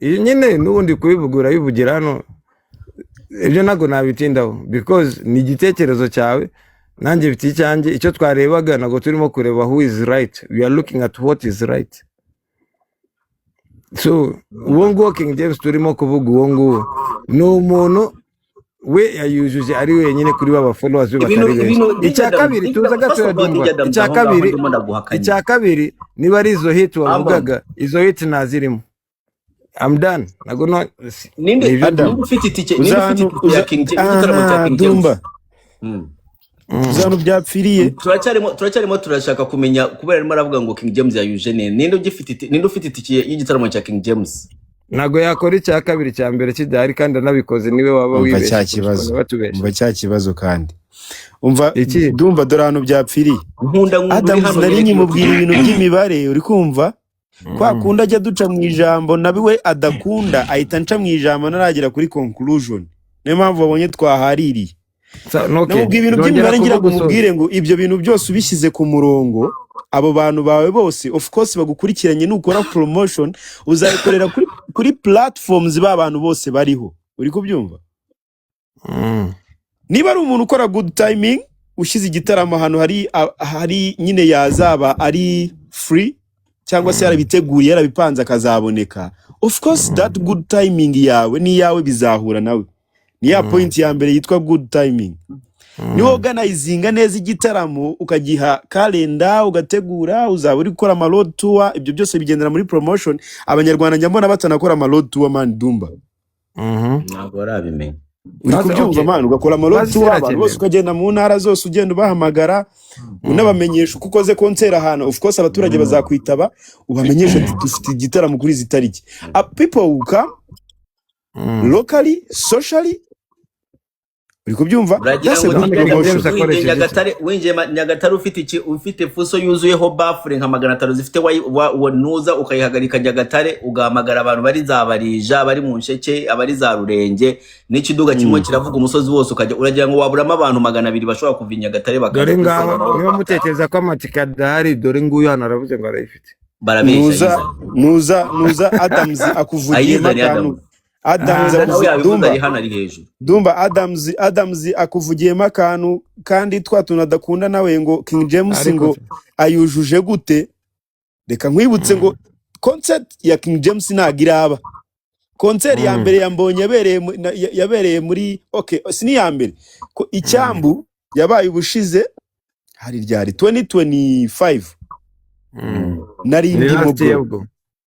iyi nyine n'ubundi kubivugura bivugira hano ibyo ntago nabitindaho because ni igitekerezo cyawe nanjye bifite icyanjye icyo twarebaga ntago turimo kureba who is right, we are looking at what is right. So uwo nguwo King James turimo kuvuga uwo nguwo ni umuntu we yayujuje ari wenyine kuri baba followers be batari benshi. Icya kabiri tuza gatoya Dumba, icya kabiri niba ari izo hit wavugaga izo hit nazirimo. I'm done. Nago no ninde ufite itike ya King James Dumba. Zano byapfiriye turacyarimo turashaka kumenya kubera arimo aravuga ngo King James yayuje ninde ufite itike y'igitaramo cya King James. Nago yakora icya kabiri cya mbere kidahari kandi anabikoze niwe waba wibeshye cya kibazo kandi umva Dumba dore hano byapfiriye. Adamu nari nyimubwira ibintu by'imibare uri kumva kwa kunda ajya duca mu ijambo nabiwe adakunda ahita nca mu ijambo naragera kuri conclusion niyo mpamvu babonye twahaririye. Nubwo ibintu by'imibare ngira ngo mubwire ngo ibyo bintu byose ubishyize ku murongo abo bantu bawe bose of course bagukurikiranye nukora promotion uzayikorera kuri platforms b'abantu bose bariho uri kubyumva. Niba ari umuntu ukora good timing ushize igitaramo hano hari nyine yazaba ari free cyangwa se yarabiteguriye yarabipanze akazaboneka, of course that good timing yawe ni yawe bizahura nawe. Ni ya point ya mbere yitwa good timing. Ni organizinga neza igitaramo ukagiha calendar ugategura uzaba uri gukora ama road tour, ibyo byose bigendera muri promotion. Abanyarwanda njyambona batanakora ama road tour man Dumba. Ntabwo arabimenye. Uri kubyumva man ugakora ama road tour abantu bose ukagenda mu ntara zose ugenda ubahamagara unabamenyesha uko ukoze concert ahantu, of course abaturage bazakwitaba ubamenyesha ati dufite igitaramo kuri zitariki. People who come locally, socially. Uri kubyumva? Nyagatare ufite fuso yuzuyeho bafure nka 500 zifite nuza ukayihagarika Nyagatare ugahamagara abantu bari zabarija bari mu nsheke abari za Rurenge n'ikiduga kimwe kiravuga umusozi wose ukajya uragira ngo waburamo abantu 200 bashobora kuva Nyagatare bakaza. Dore ngaho niba mutekereza ko amatika dahari dore nguyu hano aravuze ngo arayifite. Nuza Adams akuvugiye makanu. Adams akuvugiyemo akantu kandi twatuna adakunda nawe ngo King James ngo ayujuje gute. Reka nkwibutse ngo concert ya King James nagiraba concert ya mbere yambonye yabereye muri sini ya mbere ko icyambu yabaye ubushize hari ryari 2025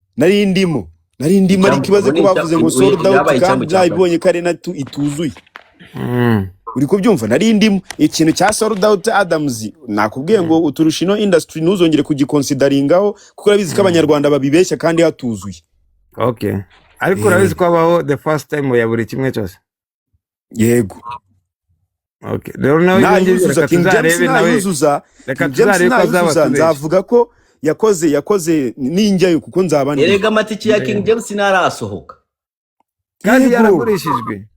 nari ndimo ari kibaze ko bavuze ngo sold out kandi nabibonye kare na ituzuye. Uri kubyumva nari ndimo ikintu cya sold out Adams nakubwiye ngo uturushino industry nuzongere kugiconsideringaho kuko urabizi ko abanyarwanda babibeshya kandi hatuzuye. Okay, ariko urabizi ko abaho the first time ya buri kimwe cyose. Yego. Okay, rero nawe reka tuzarebe nawe reka tuzarebe ko nzavuga ko yakoze ninjyayo kuko nzabana. Erega amatiki ya King James narasohoka kandi yaragurishijwe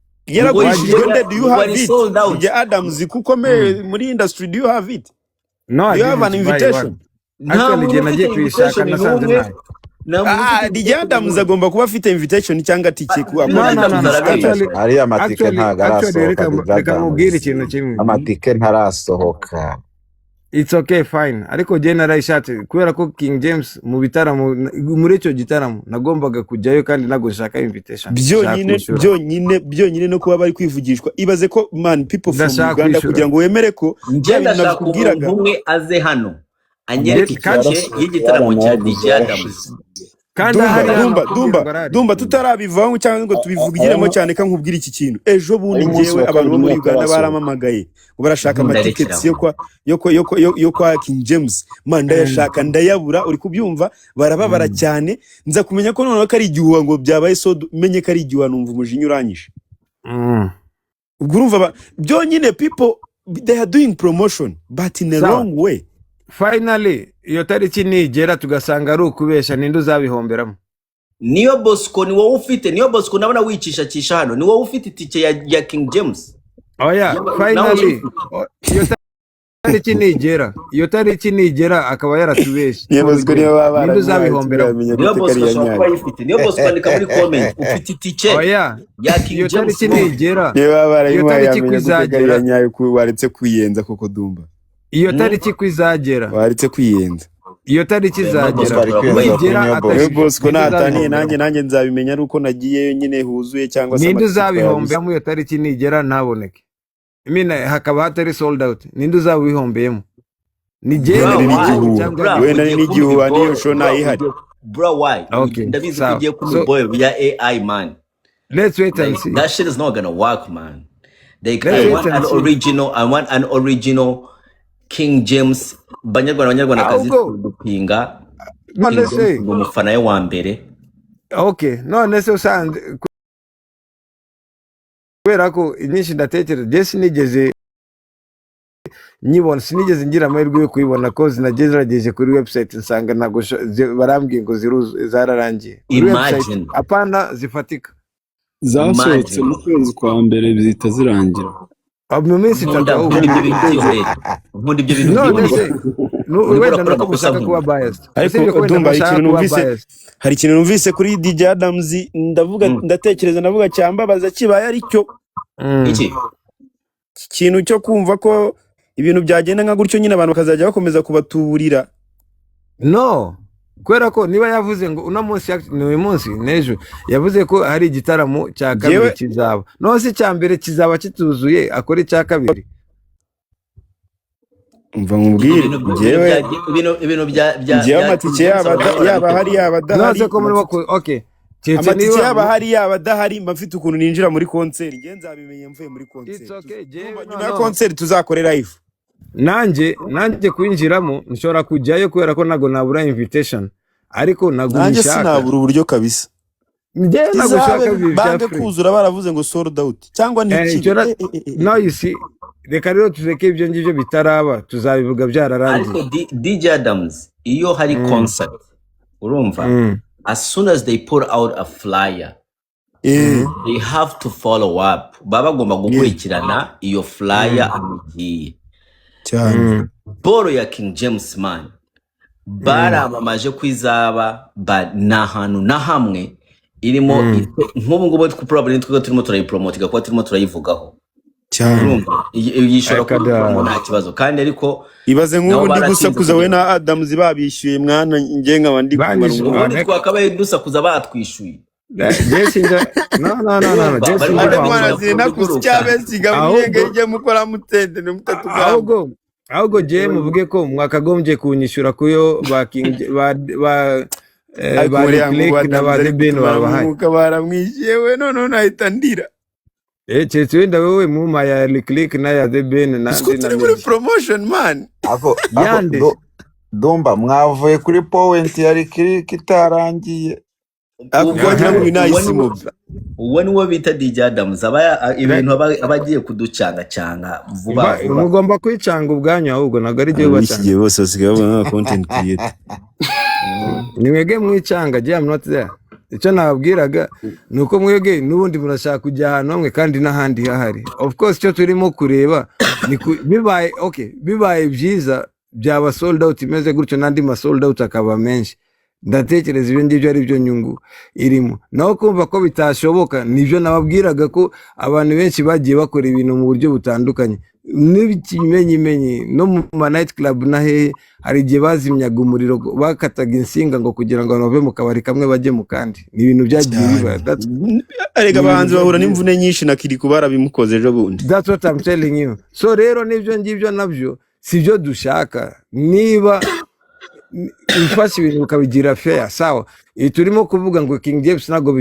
do you have it ya Adams kuko muri industry do you have it? No, you have an invitation. Actually nagiye kwishaka nasanze nayo. DJ Adams agomba kuba afite invitation cyangwa tike ku ari amatike ntago arasohoka. Reka mubwire ikintu kimwe, amatike ntarasohoka. It's okay fine, ariko je narayishatse kubera ko King James mu bitaramo muri icyo gitaramo nagombaga kujyayo kandi nagushaka invitation. Byonyine no kuba bari kwivugishwa ibaze ko man people from Uganda kugira ngo wemere ko nakubwiraga umwe aze hano anyereke ikace y'igitaramo cya DJ Adams. Kandi Dumba tutarabivaho cyangwa ngo tubivugiremo cyane ka nkubwira iki kintu. Ejo bundi ngewe abantu bo muri Uganda baramamagaye ngo barashaka amatickets yo kwa King James. Manda yashaka ndayabura uri kubyumva barababara cyane nza kumenya ko none kari igihuha ngo byabaye so menye kari igihuha numva umujinya uranyishe. Ubwo urumva byonyine people they are doing promotion but in a wrong way. Finally iyo tariki nigera tugasanga ari ukubesha ninde uzabihomberamo. Niyo Bosco ni wowe ufite niyo Bosco nabona wicisha hano ni wowe ufite itike ya King James. Oya finally iyo tariki nigera iyo tariki nigera akaba yaratubeshye niyo Bosco niyo baba ninde uzabihombera niyo Bosco ashobora yifite niyo Bosco andika muri comment ufite itike oya iyo tariki nigera niyo baba iyo tariki kwizagera nyayo waretse kwiyenza koko Dumba iyo tariki kwizagera waretse kwiyenza iyo tariki izagera nigera Bosco nataniye nanjye nzabimenya ari uko nagiyeyo nyine huzuye cyangwa se ninde uzabihombera mu iyo tariki nigera ntaboneke imina hakaba hatari sold out ninde uzabihombeyemo ni jeri wenda n'igihu aniyo show nayihari bro why ndabizi kugiye ku boy ya AI man let's wait and see that shit is not gonna work man I want an original King James banyarwanda kazi dupinga none se umufana ye wa mbere none se usanze kubera ko inyinshi ndatekereza Jesse nigeze nyibona sinigeze ngira amahirwe yo kuyibona ko zinagerageje kuri website nsanga nago barambwiye ngo zararangiye imagine apana zifatika zasohotse mu kwezi kwa mbere bizita zirangira mu minsi itatu ubundi ibyo bintu wenda nuko mushaka kuba biased ariko Dumba hari ikintu numvise kuri DJ Adams ndatekereza cyambabaza kibaye ari cyo iki ikintu cyo kumva ko ibintu byagenda nka gutyo nyine abantu bakazajya bakomeza kubatuburira no kwera ko niba yavuze ngo uno munsi uyu munsi nejo yavuze ko hari igitaramo cya kabiri kizaba no si cya mbere kizaba kituzuye akora icya kabiri umva nkubwire ibintu bya amatike yaba hari yaba dahari naze ko muri okay amatike yaba hari yaba dahari mfite ukuntu ninjira muri concert nge nzabimenye mvuye muri concert it's okay nyuma ya concert tuzakorera live nanjye kwinjiramo nshobora kujyayo kubera ko nago nabura invitation ariko nagurishaka nanjye sinabura uburyo kabisa nge nagushaka bande kuzura baravuze ngo sold out cyangwa n'iki no you see reka rero tuzeke ibyo ngibyo bitaraba tuzabivuga byararangiye ariko DJ Adams iyo hari concert urumva as soon as they put out a flyer they have to follow up baba bagomba gukurikirana iyo flyer amugiye cyane boro ya King James man baramamaje kwizaba na hantu na hamwe irimo nk'ubu ngubu probably turimo turayipromote kuko turimo turayivugaho cyane yishora ko nta kibazo kandi ariko ibaze nk'ubu ndi gusakuza we na Adams babishyuye mwana ngenga bandi ubundi twakabaye dusakuza batwishyuye Jesse no Jesse mwana nakusya besiga mwenge mukora mutende ne mutatu ahubwo je muvuge ko mwakagombye kunyishyura kuyo ba click na ba Ben babahaye baramwishiye none nahita ndira Chetse wenda wewe muma ya click na ya Ben na ndina promotion man yande Dumba mwavuye kuri point ya click itarangiye akwagira ngo binayisimo uwo niwo bita DJ Adams ibintu abagiye kuducanga vuba mugomba kwicanga ubwanyu ahubwo nagari giye batanga igihe bose basigaye babona content creator nimwege mwicanga je am not there icyo nababwiraga nuko mwege nubundi murashaka kujya ahantu hamwe kandi n'ahandi hahari of course cyo turimo kureba bibaye byiza byaba sold out imeze gutyo nandi ma sold out akaba menshi ndatekereza ibyo ngibyo ari byo nyungu irimo naho kumva ko bitashoboka nibyo nababwiraga ko abantu benshi bagiye bakora ibintu mu buryo butandukanye n'ikimenyimenyi no mu ma night club na hehe hari igihe bazimyaga umuriro bakataga insinga ngo kugira ngo bave mu kabari kamwe bajye mu kandi ni ibintu byagiye biba arega abahanzi bahura n'imvune nyinshi na Kiriko barabimukoze ejo bundi that's what I'm telling you so rero nibyo ngibyo nabyo sibyo dushaka niba ifashe ibintu ukabigira fair sawa turimo kuvuga ngo King James nago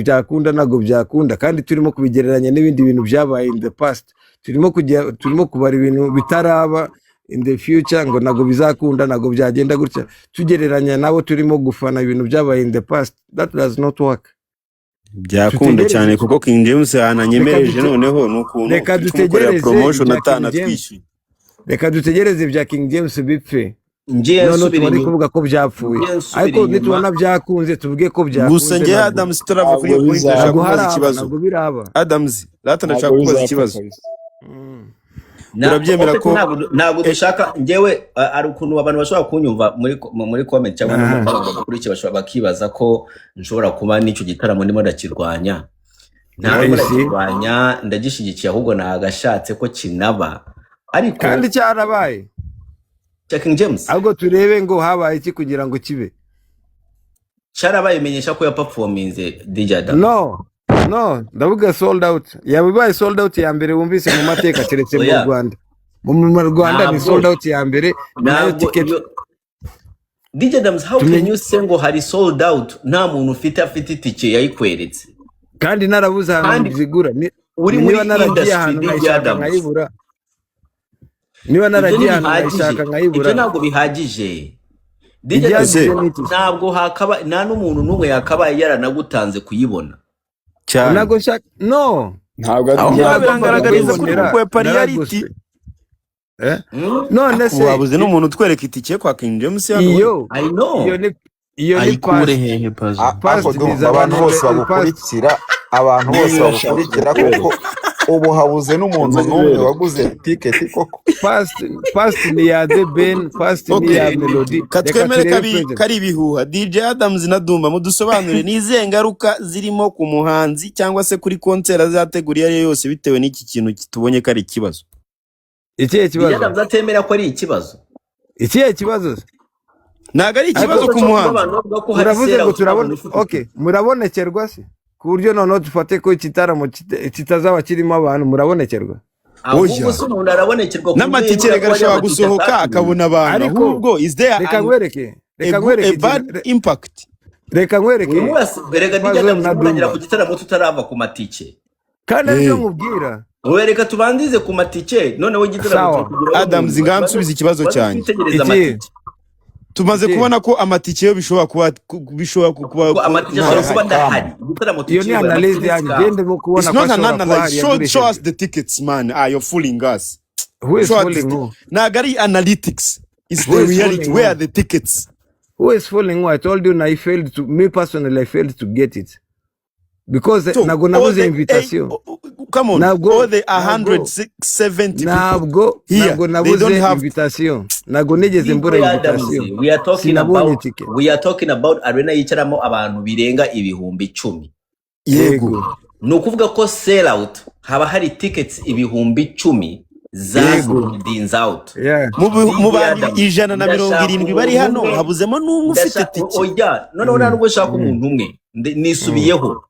byakunda kandi turimo kubigereranya n'ibindi bintu byabaye in the past turimo kubara ibintu bitaraba in the future ngo nago bizakunda nago byagenda gutya tugereranya nabo turimo gufana ibintu byabaye in the past that does not work byakunda cyane kuko King James ananyemereje noneho nukuntu reka dutegereze promotion atana twishyuye reka dutegereze bya King James bipfe ngiye kuvuga ko byapfuye ariko nitubona byakunze tuvuge ko byakunze gusa ngiye Adams turava kuri point kubaza ikibazo ntabwo biraba Adams rata ndashaka kubaza ikibazo urabyemera ko ntabwo dushaka njyewe ari ukuntu abantu bashobora kunyumva muri comment cyangwa no bakurikiye bashobora bakibaza ko nshobora kuba n'icyo gitaramo ndimo ndakirwanya ntabwo ndakirwanya ndagishigikiye ahubwo nagashatse ko kinaba ariko kandi cyarabaye King James ahubwo turebe ngo habaye iki kugira ngo kibe cyarabaye menyesha ko yaperforminze DJ Adam no ndavuga sold out yabaye sold out ya mbere wumvise mu mateka keretse mu Rwanda mu Rwanda ni sold out ya mbere nayo ticket DJ Adams how can you say ngo hari sold out nta muntu afite itike yayikweretse kandi narabuze ahantu zigura uri muri industry DJ Adams nkayibura niba naragiye ahantu nashaka nkayibura ibyo ntabwo bihagije DJ ntabwo hakaba nta n'umuntu n'umwe yakabaye yaranagutanze kuyibona cyane nago shaka ntabwo biragaragariza ko kukwepa reality none se wabuze n'umuntu twereka itike kwa King James iyo I know iyo ni kure hehe pazo abantu bose bagukurikira kuko ubu habuze n'umuntu n'umwe waguze ticket koko past ni ya The Ben past ni ya Melody katwemere kari ibihuha DJ Adams na Dumba mudusobanure nize ngaruka zirimo ku muhanzi cyangwa se kuri concert azategura iyo yose bitewe n'iki kintu kitubonye kari ikibazo ikihe kibazo DJ Adams atemera ko ari ikibazo ikihe kibazo naga ari ikibazo ku muhanzi uravuze ngo turabona okay murabonekerwa se ku buryo noneho dufate ko ikitaramo kitazaba kirimo abantu murabonekerwa ahubwo se umuntu arabonekerwa n'amatike gashobora gusohoka akabona abantu ahubwo is there reka nkwereke bad impact reka nkwereke berega DJ Adams kugira ku gitaramo tutarava ku matike kandi ariko nkubwira wereka tubandize ku matike noneho igitaramo Adams ngansubiza ikibazo cyane tumaze kubona ko amatike yo bishobora kuba amatike kuba ndahari igitaramo iyo ni analyze yanjye gende mo kubona ko show us the tickets man you're fooling us who is fooling who nagari analytics is the reality where are the tickets who is fooling who I told you I failed to get it because nago nabuze invitation come on all the 170 nago nabuze invitation nago nigeze mbura invitation we are talking about arena yicaramo abantu birenga ibihumbi 10 yego nukuvuga ko sell out haba hari tickets ibihumbi 10 zazindinze out mu bandi 170 bari hano habuzemo n'umwe ufite tike oya none nubwo ushaka umuntu umwe nisubiyeho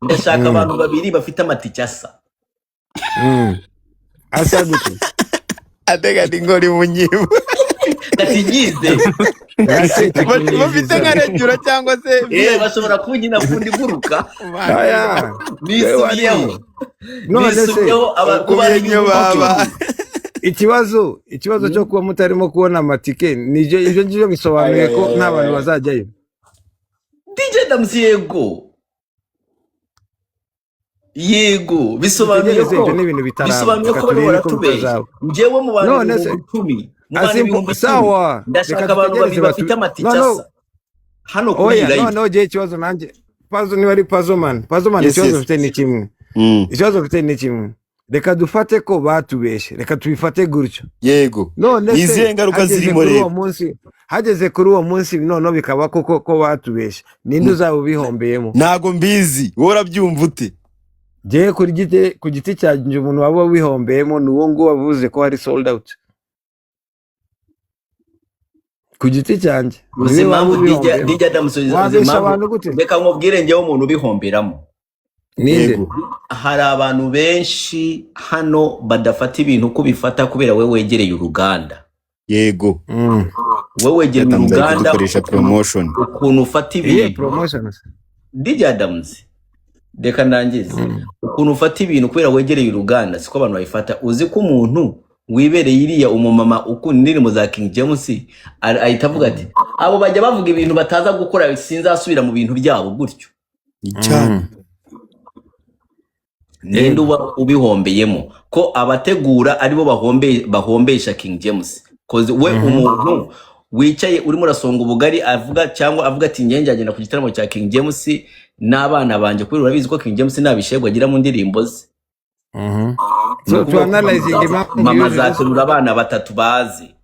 ndashaka abantu babiri bafite amatike asa gute atega dingori munyibu atigize bafite nkarejura cyangwa se bashobora kunyina fundi guruka aya nisubiyeho none se abakubanyo baba ikibazo cyo kuba mutarimo kubona amatike nijyo ibyo bisobanuye ko nta bantu bazajyayo DJ Adams yego bisobanuye ko bari baratubeshya njyewe mu bantu 10 sawa ndashaka abantu babiri bafite amatike hano kuri live no je ikibazo nanjye pazo ni bari pazo man ikibazo ufite ni kimwe ikibazo ufite ni kimwe reka dufate ko batubeshe reka tubifate gutyo yego none izihe ngaruka zirimo rero hageze kuri uwo munsi none bikaba ko batubeshe ninde uzaba bihombeyemo nago mbizi wora byumva ute je ku giti cyanjye umuntu waba wihombeyemo nuwo ngo wavuze ko hari sold out ku giti cyanjye DJ Adams reka nkubwire njyewe umuntu ubihomberamo ninde hari abantu benshi hano badafata ibintu uko bifata kubera we wegereye uruganda yego we wegereye uruganda ukoresha promotion ukuntu ufata ibintu promotion DJ Adams reka ndangize ukuntu ufata ibintu kubera wegereye uruganda siko abantu bayifata uzi ko umuntu wibereye iriya umumama ukunda indirimbo za King James ahita avuga ati abo bajya bavuga ibintu bataza gukora sinzasubira mu bintu byabo gutyo cyane ninde ubihombeyemo ko abategura aribo bahombesha King James koze we umuntu wicaye urimo urasonga ubugari avuga ati ngenje agenda ku gitaramo cya King James n'abana banje kuri urabizi ko King James nabishego agira mu ndirimbo ze So to analyzing impamvu mama zaterura abana batatu bazi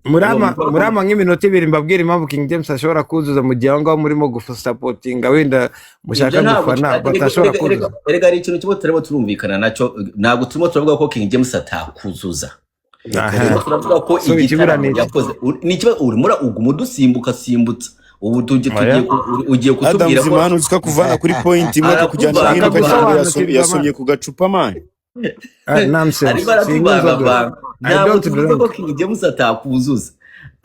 murama nk'iminota 2 mbabwira impamvu King James ashobora kuzuza mu gihe ngaho murimo gusupportinga wenda mushaka gufana batashobora kuzuza. Erega ari ikintu kibo turimo turumvikana nacyo, ntabwo turimo turavuga ko King James atakuzuza. Turavuga ko igitaramo yakoze nikiba urimo ugumudusimbuka simbutsa ubu ugiye kutubwira ko Adam uzika kuvana kuri point imwe ko kujyana hino kajya yasomye ku gacupa man. Nonsense. I don't drink. King James atakuzuza.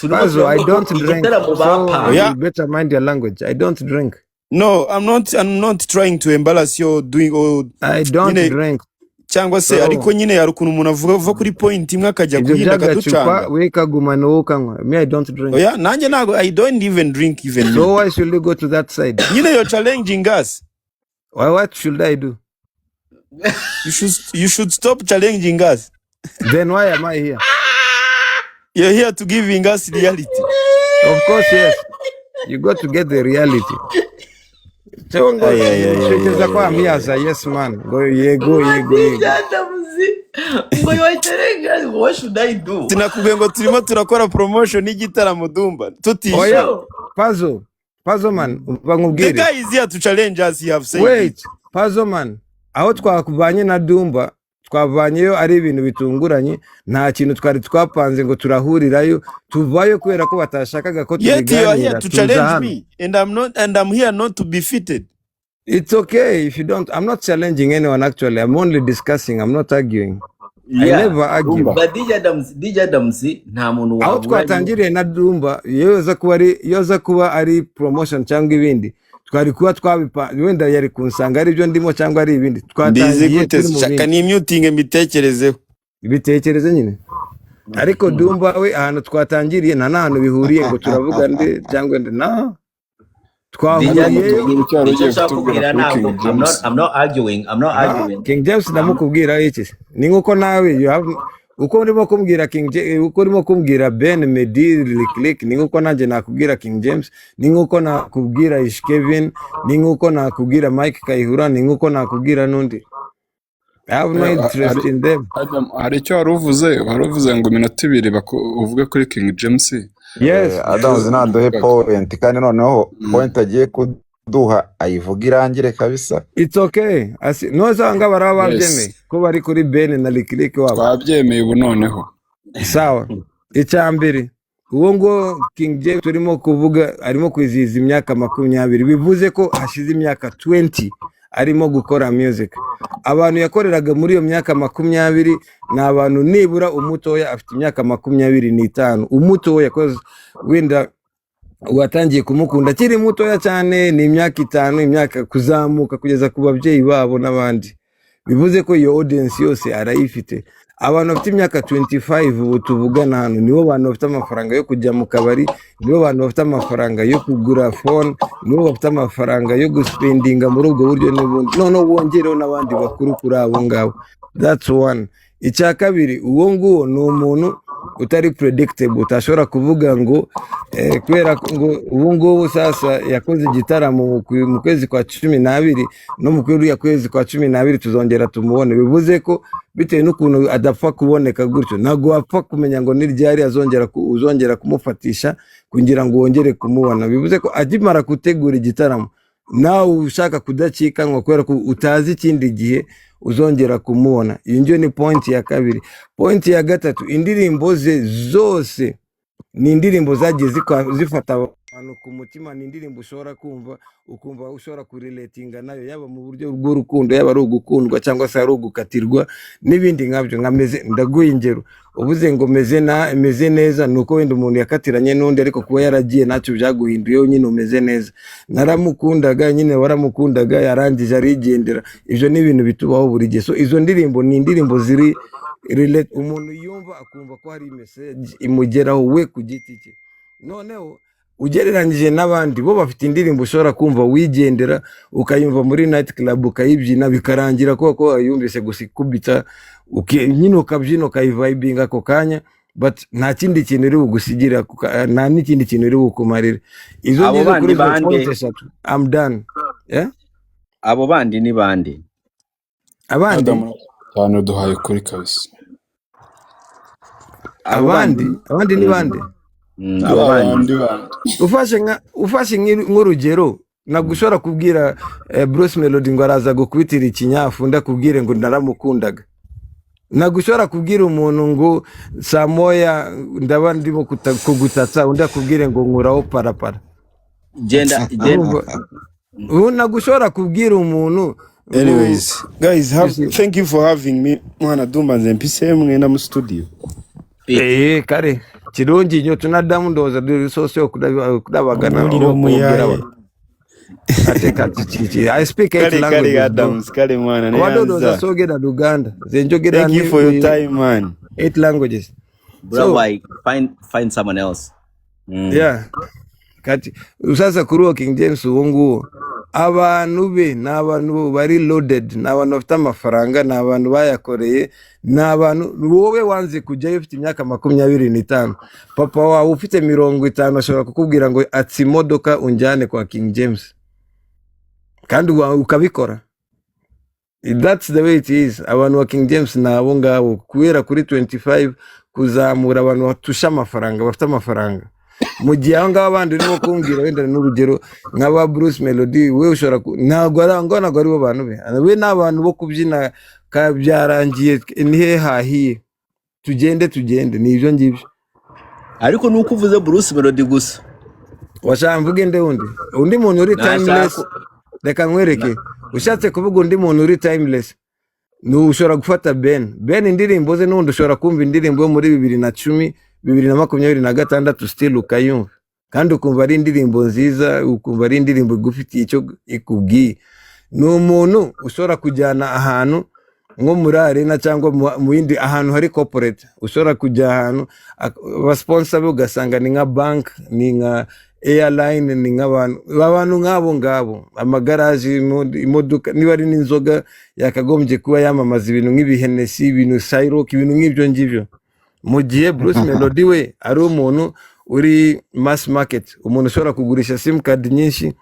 I don't drink. So you better mind your language. I don't drink. No, I'm not trying to embarrass you doing all. I don't drink. Cyangwa se ariko nyine yarukuntu umuntu avuga kuri point imwe akajya kuhinda gatucanga. Weka gumana ukanywa. Me I don't drink. Yeah, nanjye nago I don't even drink even. So why should you go to that side? You're challenging us. What should I do? You should stop challenging us. Then why am I here? You're here to giving us reality. Of course, yes. You got to get the reality. So yes man. Go. What should I do? Tinakubwiye ngo turimo turakora promotion y'igitaramo Dumba. Tutisha. Puzzle man, the guy is here to challenge us, you have said. Wait, Puzzle man. Aho twakuvanye na Dumba, twavanyeyo ari ibintu bitunguranye, nta kintu twari twapanze ngo turahurirayo, tuvayo kubera ko batashakaga ko tubiganira. Yet you are here to challenge me, and I'm here not to be fitted. It's okay if you don't. I'm not challenging anyone actually. I'm only discussing. I'm not arguing. Yeah. I never argue. But DJ Adams nta muntu aho twatangiriye na Dumba yoza kuba ari promotion cyangwa ibindi. Twari kuba twabipa wenda yari kunsanga ari byo ndimo cyangwa ari ibindi. Twatangiye shaka ni muting mbitekerezeho. Ibitekereze nyine. Ariko Dumba we ahantu twatangiriye nta nahantu bihuriye ngo turavuga ndi cyangwa ndi na I'm not arguing. King James ndamukubwira iki ni nkuko nawe uko urimo kumbwira King James, uko urimo kumbwira Ben Medi Click, ni nkuko nanjye nakubwira King James, ni nkuko nakubwira Ish Kevin, ni nkuko nakubwira Mike Kayihura, ni nkuko nakubwira nundi. I have no interest in them. Adam, hari icyo waruvuze ngo minota 2 uvuge kuri King James. Yes, Adam zinaduhe point kandi noneho point agiye kuduha ayivuga irangire kabisa. It's okay. No zanga baraba babyeme ko bari kuri Ben na Click wabo. Twabyemeye ubu noneho. Sawa. Icyambere uwo ngo King James turimo kuvuga arimo kwizihiza imyaka 20, bivuze ko hashize imyaka 20 arimo gukora music. Abantu yakoreraga muri iyo myaka 20 na abantu nibura umutoya afite imyaka 25. Umutoya yakoze wenda watangiye kumukunda kiri mutoya cyane ni imyaka 5, imyaka kuzamuka kugeza ku babyeyi babo n'abandi. Bivuze ko iyo audience yose arayifite. Abantu bafite imyaka 25 ubu tuvugana hano nibo bantu bafite amafaranga yo kujya mu kabari, nibo bantu bafite amafaranga yo kugura phone, nibo bafite amafaranga yo guspendinga muri ubwo buryo n'ubundi. None wongereho n'abandi bakuru kuri abo ngabo. That's one. Icya kabiri uwo nguwo ni umuntu utari predictable, utashobora kuvuga ngo kubera ngo ubu ngubu sasa yakoze igitaramo mu kwezi kwa 12 no mu kwezi kwa 12 tuzongera tumubone. Bivuze ko bitewe n'ukuntu adapfa kuboneka gutyo ntago wapfa kumenya ngo niryari uzongera kumufatisha kugira ngo wongere kumubona. Bivuze ko agimara gutegura igitaramo nawe ushaka kudacika ngo kubera ko utazi ikindi gihe uzongera kumubona. Iyo ni point ya kabiri. Point ya gatatu, indirimbo ze zose ni indirimbo zagiye zifata abantu ku mutima, ni indirimbo ushobora kumva ukumva ushobora kurelatinga nayo, yaba mu buryo bw'urukundo, yaba ari ugukundwa cyangwa se ari ugukatirwa n'ibindi nkabyo. Nkameze ndaguye ingero ubuze ngo meze neza nuko wenda umuntu yakatiranye n'undi ariko kuba yaragiye ntacyo byaguhinduye nyine umeze neza. Naramukundaga nyine waramukundaga yarangije arigendera. Ivyo ni ibintu bitubaho buri gihe. So izo ndirimbo ni indirimbo ziri relate, umuntu yumva akumva ko hari message imugeraho we ku giti cye. Noneho ugereranyije n'abandi bo bafite indirimbo ushobora kumva wigendera ukayumva muri night club ukayibyina bikarangira ko wayumvise gusikubita nyine ukabyina ukayivibinga ako kanya, but nta kindi kintu iri bugusigira, nta n'ikindi kintu iri bukumarira. Izo ngizo kuri bande I'm done. Yeah? Abo bandi ni bande? Abandi cyane duhaye kuri kabisa. abandi ni bande? Abandi ufashe nk'urugero nagushobora kubwira Bruce Melody ngo araza gukubitira ikinyafu ndakubwire ngo naramukundaga. Nagushobora kubwira umuntu ngo Samoya ndaba ndimo kugutatsa ndakubwire ngo nkuraho parapara. Genda Nagushobora kubwira umuntu. Anyways, guys, thank you for having me. Mwana Dumba nze mpise mwe na mu studio. Kare kirungi nyo tunadamu ndoza resource yo kudabagana umuriro muyaye. I speak 8 languages. Kale mwana ne Wadodoza sogera Uganda. Zenjogera. Thank you for your time, man. 8 languages. Bro, why find someone else. Yeah. Kati usasa kuruwa King James wongu abantu be n'abantu bari loaded n'abantu bafite amafaranga n'abantu bayakoreye n'abantu wowe wanze kujya ufite imyaka 25 papa wawe ufite 50 ashobora kukubwira ngo atsi imodoka unjane kwa King James kandi ukabikora. That's the way it is. Abantu wa King James nabo ngabo kuera kuri 25 kuzamura abantu batusha amafaranga bafite amafaranga. Mu gihe aho ngabo abandi urimo kumbwira wenda n'urugero nk'aba Bruce Melody we ushobora ntago ari bo bantu be we n'abantu bo kubyina kabyarangiye nihe hahiye tugende ni ibyo ngibyo. Ariko nuko uvuze Bruce Melody gusa washaka mvuge undi muntu uri timeless. Reka nkwereke ushatse kuvuga undi muntu uri timeless ushobora gufata Ben indirimbo ze n'undi ushobora kumva indirimbo yo muri 2010 2026 still ukayumva kandi ukumva ari indirimbo nziza ukumva ari indirimbo igufitiye icyo ikubwiye. Ni umuntu ushobora kujyana ahantu nko muri arena cyangwa mu yindi ahantu hari corporate ushobora kujya ahantu abasponsa be ugasanga ni nka bank ni nka airline ni nk'abantu ngabo amagaraje imodoka niba ari n'inzoga yakagombye kuba yamamaza ibintu nk'ibihenesi ibintu Cyrock ibintu nk'ibyo ngibyo. Mu gihe Bruce Melody we ari umuntu uri mass market umuntu ushobora kugurisha sim card nyinshi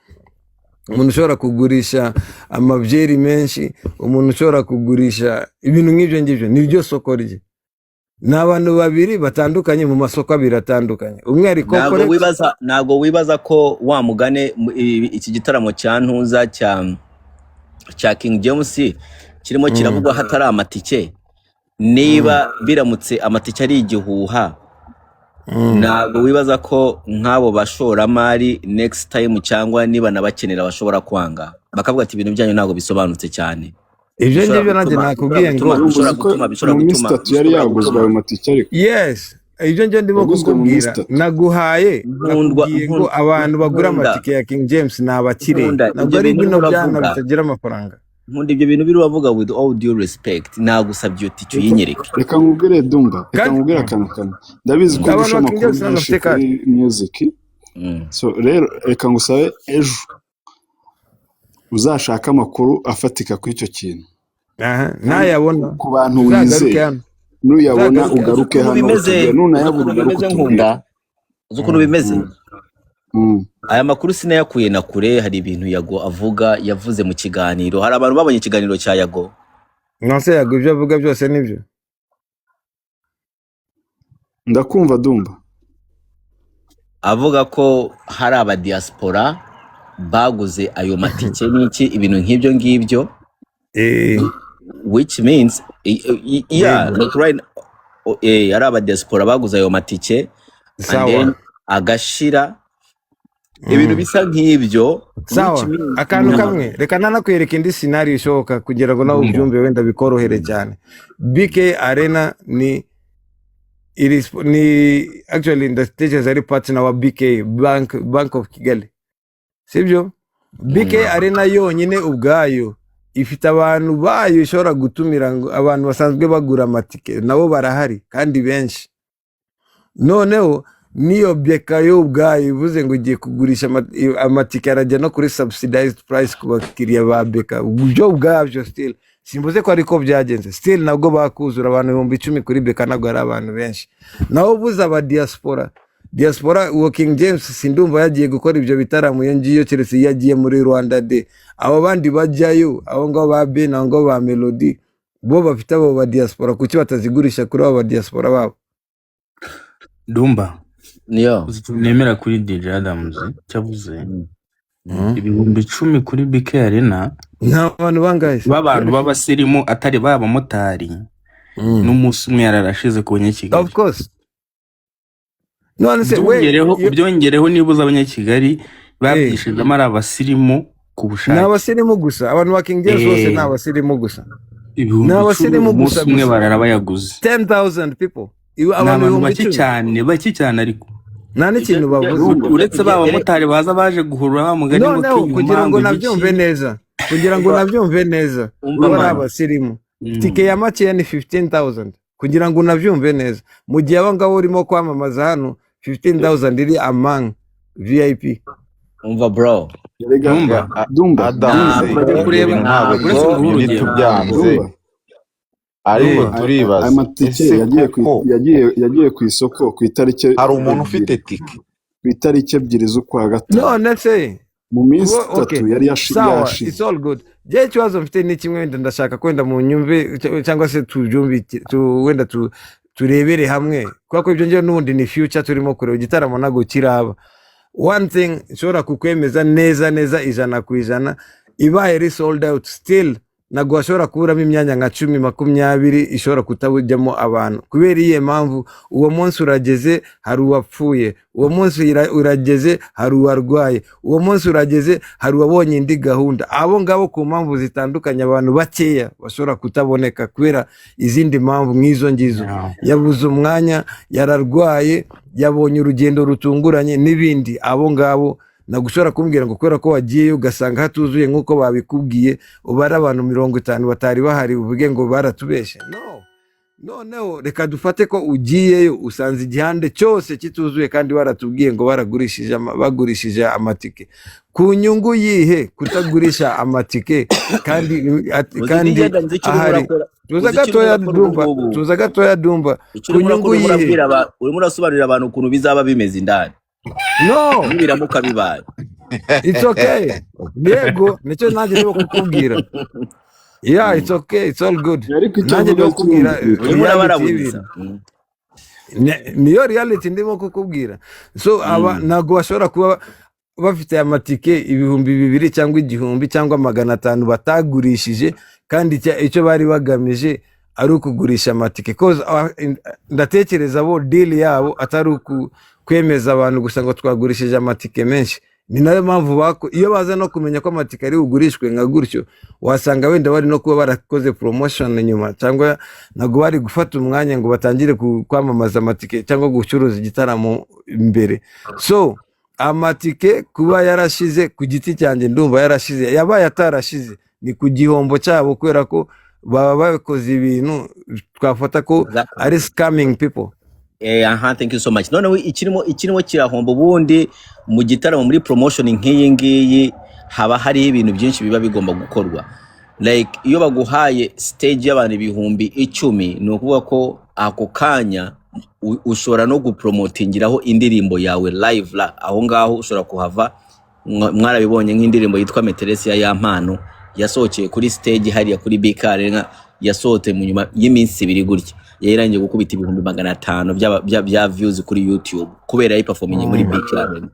umuntu ushobora kugurisha amabyeri menshi umuntu ushobora kugurisha ibintu nk'ibyo ngibyo nibyo soko rye. N'abantu babiri batandukanye mu masoko abiri atandukanye umwe ari corporate. Nago wibaza ko wa mugane iki gitaramo cya ntuza cya King James kirimo kiravugwa hatari amatike niba biramutse amatike ari igihuha nago wibaza ko nk'abo bashoramari next time cyangwa niba nabakenera bashobora kwanga bakavuga ati ibintu byanyu nago bisobanutse cyane. Ibyo ngibyo nanjye nakubwiye ngo bishobora gutuma yari yaguzwe ayo matike ariko. Yes, ibyo ngende ndimo kukubwira naguhaye nakubwiye ngo abantu bagura amatike ya King James n'abakire nabwo ari bino byana bitagira amafaranga. Nkunda ibyo bintu biri bavuga with all due respect nagusabye uti cyo yinyereke. Reka nkubwire Dumba reka nkubwire akantu ndabizi ko ndusha amakuru music so rero reka ngusabe ejo uzashaka amakuru afatika kuri icyo kintu. Nayabona ku bantu wizeye nuyabona ugaruke hano nunayabona nkunda ukuntu bimeze. Aya makuru sinayakuye na kure hari ibintu Yago avuga yavuze mu kiganiro hari abantu babonye ikiganiro cya Yago. Nase Yago ibyo avuga byose nibyo. Ndakumva Dumba avuga ko hari aba diaspora baguze ayo matike n'iki ibintu nk'ibyo ngibyo which means like right ari aba diaspora baguze ayo matike and then agashira ibintu bisa nk'ibyo. Sawa akantu kamwe reka nanakwereka indi scenario ishoboka kugira ngo nawe ubyumve wenda bikorohere cyane. BK Arena ni actually the stages are partner wa BK Bank of Kigali sibyo. BK Arena yonyine ubwayo ifite abantu bayo ishobora gutumira ngo abantu basanzwe bagura amatike nabo barahari kandi benshi. Noneho niyo beka yo ubwayo ivuze ngo ugiye kugurisha amatike arajya no kuri subsidized price ku bakiriya ba beka ubwo ubwabyo still simbuze ko ariko byagenze still nabwo bakuzura abantu 10,000 kuri beka nabwo ari abantu benshi. Naho buza aba diaspora wa King James sindumva yagiye gukora ibyo bitaramo yongiyo keretse yagiye muri Rwanda Day abo bandi bajyayo abo ngo ba Ben ngo ba Melody bo bafite abo ba diaspora kuki batazigurisha kuri abo ba diaspora babo? Dumba niyo nemera kuri DJ Adams cyavuze ibihumbi 10 kuri BK Arena n'abantu bangahe b'abantu b'abasirimu atari baba motari n'umunsi umwe yararashize ku banyakigali. Of course. None se byongereho nibuza abanyakigali babyishije amara abasirimu ku bushake. N'abasirimu gusa abantu ba King James bose n'abasirimu gusa. N'abasirimu gusa umwe barara bayaguze 10,000 people. Abantu baki cyane ariko nta n'ikintu bavuze uretse baba motari baza baje guhurura bamugani ngo kugira ngo nabyumve neza bari abasirimu. Tike ya make ni 15,000 kugira ngo nabyumve neza mu gihe aba ngabo urimo kwamamaza hano 15,000 iri among VIP. Umva bro Dumba ariko turibaza amatike yagiye ku isoko ku itariki. Hari umuntu ufite tike ku itariki 2 z'ukwa gatatu. None se mu minsi 3 yari yashize. It's all good. Je kibazo mfite ni kimwe wenda ndashaka kwenda mu nyumve cyangwa se tubyumve wenda turebere hamwe kuko ibyo ngiye n'undi ni future turimo kureba igitaramo nago kiraba. One thing shora kukwemeza neza 100% ibaye ri sold out still nago ashobora kuburamo imyanya nka 10-20 ishobora kutabujyamo abantu kubera iye mpamvu uwo munsi urageze hari uwapfuye, uwo munsi urageze hari uwarwaye, uwo munsi urageze hari uwabonye indi gahunda. Abo ngabo ku mpamvu zitandukanye abantu bakeya bashobora kutaboneka kubera izindi mpamvu nk'izo ngizo, yabuze umwanya, yararwaye, yabonye urugendo rutunguranye n'ibindi. Abo ngabo nagushobora kumbwira ngo kubera ko wagiye ugasanga hatuzuye nkuko babikubwiye ubara abantu 50 batari bahari uvuge ngo baratubeshe. No, reka dufate ko ugiyeyo usanze igihande cyose kituzuye kandi baratubwiye ngo bagurishije amatike. Ku nyungu yihe kutagurisha amatike kandi ahari tuza gatoya Dumba ku nyungu yihe urimo urasobanurira abantu ukuntu bizaba bimeze indani. No, biramuka bibaye. It's okay. Yego, nicyo nanjye ndimo kukubwira. Yeah, it's okay. It's all good. Nanjye ndimo kukubwira. Niyo reality ndimo kukubwira. So nago bashobora kuba bafite amatike 2,000 cyangwa 1,000 cyangwa 500 batagurishije kandi icyo bari bagamije ari ukugurisha amatike. Cause ndatekereza bo deal yabo atari kwemeza abantu gusa ngo twagurishije amatike menshi. Ni nayo mpamvu iyo baza no kumenya ko amatike ari ugurishwe nka gutyo wasanga wenda bari no kuba barakoze promotion nyuma cyangwa nago bari gufata umwanya ngo batangire kwamamaza amatike cyangwa gucuruza igitaramo imbere. So amatike kuba yarashize ku giti cyanjye ndumva yarashize, yabaye atarashize ni ku gihombo cyabo kubera ko baba bakoze ibintu twafata ko ari scamming people. Thank you so much. None ikirimo kirahomba ubundi mu gitaramo muri promotion nk'iyi ngiyi haba hari ibintu byinshi biba bigomba gukorwa. Like iyo baguhaye stage y'abantu 10,000 ni ukuvuga ko ako kanya ushobora no gupromotingiraho indirimbo yawe live aho ngaho ushobora kuhava. Mwarabibonye nk'indirimbo yitwa Meteresia ya Mpano yasohokeye kuri stage hariya kuri BK Arena, yasohote mu nyuma y'iminsi 2 gutya yayirangiye gukubita 500 bya views kuri YouTube kubera yi performing muri BK Arena.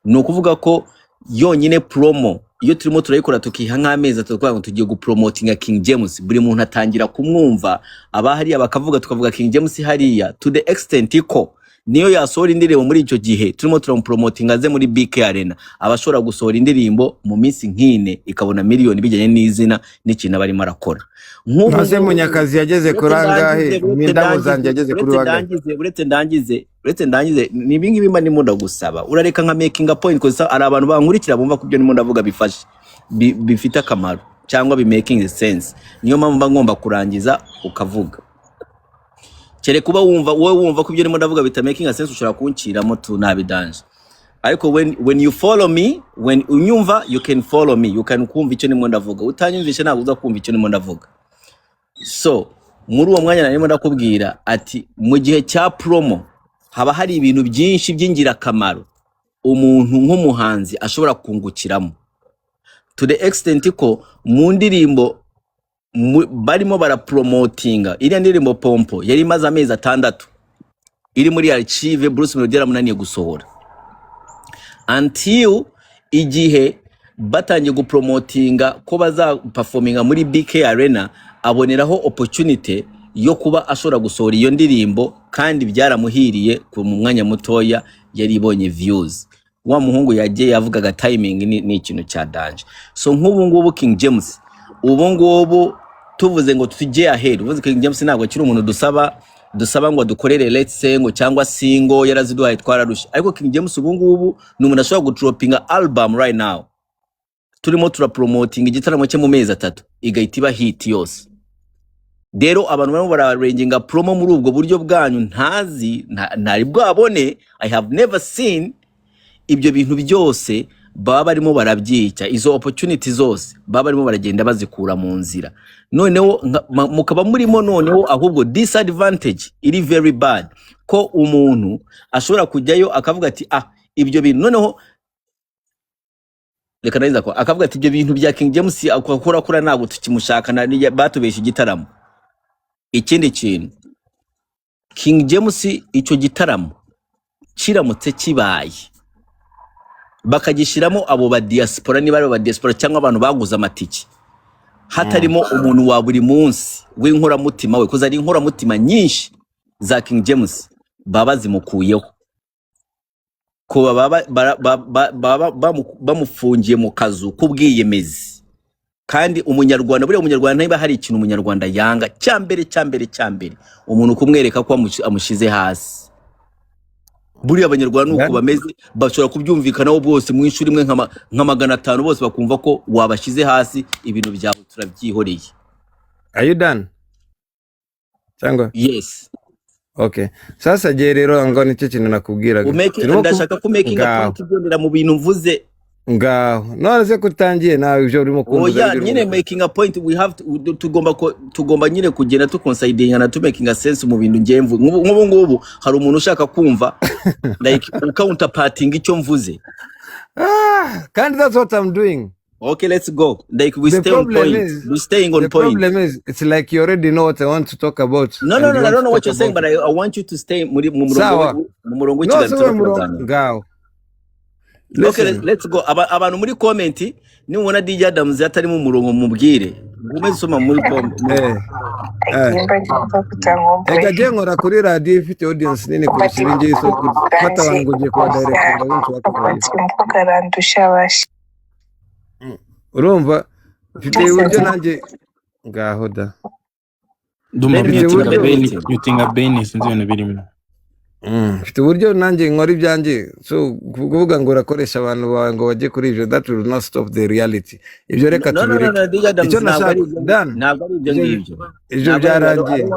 ni ukuvuga ko yonyine promo iyo turimo turayikora tukiha nk'amezi atatu ngo tugiye gupromotinga King James, buri muntu atangira kumwumva, abahariya bakavuga tukavuga King James hariya to the extent ko niyo yasohora indirimbo muri icyo gihe turimo turamupromotinga ze muri BK Arena, abashobora gusohora indirimbo mu minsi nk'ine ikabona miliyoni bijyanye n'izina n'ikintu barimo arakora. Maze Munyakazi yageze kurangahe, n'indabo zanjye yageze kuri wangahe. Uretse ndangize ni ibingibi mba ndimo ndagusaba urareka nka making a point ko ari abantu bankurikira bumva ko byo ndimo ndavuga bifashe bifite akamaro cyangwa bi making sense, niyo mpamvu mba ngomba kurangiza ukavuga. Kere kuba wowe wumva ko byo ndimo ndavuga bita making a sense ushobora kunkiramo tu nabidanje. Ariko when you follow me, when unyumva you can follow me, you can kumva icyo ndimo ndavuga, utanyumvishe ntabwo uza kumva icyo ndimo ndavuga. So muri uwo mwanya narimo ndakubwira ati mu gihe cya promo haba hari ibintu byinshi by'ingirakamaro umuntu nk'umuhanzi ashobora kungukiramo, to the extent ko mu ndirimbo barimo barapromotinga iriya ndirimbo Pompo yari imaze amezi 6 iri muri archive Bruce Melody yaramunaniye gusohora until igihe batangiye gupromotinga ko baza performinga muri BK Arena aboneraho opportunity yo kuba ashobora gusohora iyo ndirimbo kandi byaramuhiriye ku mwanya mutoya yari ibonye views. Wa muhungu yagiye yavugaga timing ni ikintu cya danger. So nk'ubu ngubu King James ubu ngubu tuvuze ngo tujye ahead, uvuze King James ntabwo akiri umuntu dusaba ngo dukorere let's say ngo cyangwa singo yaraziduhaye twararusha, ariko King James ubu ngubu ni umuntu ashobora gudropinga album right now. Turimo promoting igitaramo cye mu mezi 3 igahita iba hit yose. Rero abantu barimo bararenginga promo muri ubwo buryo bwanyu ntazi ntari bwabone. I have never seen ibyo bintu byose baba barimo barabyica, izo opportunity zose baba barimo baragenda bazikura mu nzira. Noneho mukaba murimo noneho ahubwo disadvantage iri very bad ko umuntu ashobora kujyayo akavuga ati ibyo bintu noneho reka nariza ko akavuga ati ibyo bintu bya King James akora ntabwo tukimushaka batubesha igitaramo. Ikindi kintu King James icyo gitaramo kiramutse kibaye bakagishiramo abo ba diaspora niba ari ba diaspora cyangwa abantu baguza amatiki hatarimo umuntu wa buri munsi w'inkora mutima we kuza ari inkora mutima nyinshi za King James baba zimukuyeho ko bamufungiye mu kazu kubwiyemezi. Kandi umunyarwanda buriya umunyarwanda niba hari ikintu umunyarwanda yanga cyambere umuntu kumwereka ko amushize hasi. Buriya abanyarwanda nuko bameze bashobora kubyumvikanaho bose mu ishuri imwe nka 500 bose bakumva ko wabashize hasi ibintu byawe turabyihoreye. Are you done? Cyangwa? Yes. Okay. Sasa je rero ngo nicyo kintu nakubwiraga. Ndashaka ku making a point byondera mu bintu mvuze. Ngaho none se kutangiye nawe ivyo urimo kumva nyine making a point we have tugomba nyine kugenda tuconsiding na to making a sense mu bintu ngemvu nk'ubu ngubu hari umuntu ushaka kumva like counterparting icyo mvuze kandi that's what I'm doing. Okay, let's go. Like we stay on point. We staying on point. The problem is it's like you already know what I want to talk about. No, I don't know what you're saying, but I want you to stay mu murongo w'ikiganiro. Okay, let's go. Abantu muri comment ni mubona DJ Adams atari mu murongo mubwire. Ngume soma muri comment. Ega je nkora kuri radio ifite audience nini kurusha ibingiye so fata abantu ngo je kwa direct ngo bakarandusha urumva mfite uburyo nanjye ngaho da ndumva mutinga bene sinzi ibintu birimo mfite uburyo nanjye nkora ibyanjye so kuvuga ngo rakoresha abantu bawe ngo bajye kuri ivyo that will not stop the reality. Ibyo reka tubireke icyo nashaka ntabwo ari ibyo ngibyo ibyo byarangiye.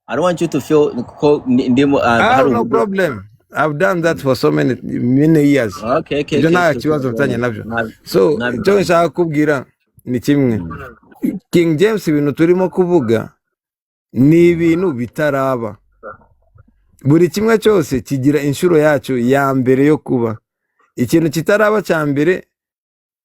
I don't want you to feel ndimo no problem. I've done that for so many years. Okay. Ibyo nta kibazo mfitanye nabyo. So icyo nshaka kubwira ni kimwe. King James ibintu turimo kuvuga ni ibintu bitaraba. Buri kimwe cyose kigira inshuro yacu ya mbere yo kuba. Ikintu kitaraba cya mbere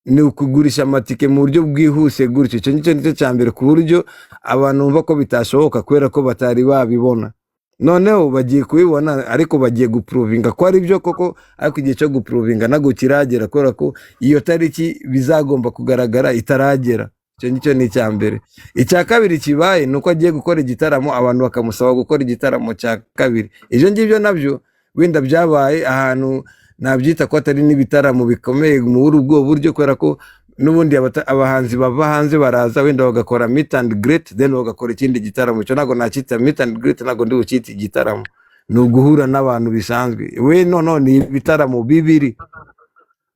ni ukugurisha amatike mu buryo bwihuse gutyo. Icyo nicyo cya mbere ku buryo abantu bumva ko bitashoboka kubera ko batari babibona. Noneho bagiye kubibona ariko bagiye guprovinga ko ari byo koko, ariko igihe cyo guprovinga nago kiragera kubera ko iyo tariki bizagomba kugaragara itaragera. Icyo nicyo ni cya mbere. Icya kabiri kibaye nuko agiye gukora igitaramo abantu bakamusaba gukora igitaramo cya kabiri. Ibyo ngibyo nabyo wenda byabaye ahantu nabyita ko atari n'ibitaramo bikomeye mu ubwo buryo kubera ko nubundi abahanzi bava hanze baraza wenda bagakora meet and greet then bagakora ikindi gitaramo. Cyo nago nakita meet and greet nago ndi ucita igitaramo. No guhura n'abantu bisanzwe. We ni ibitaramo bibiri.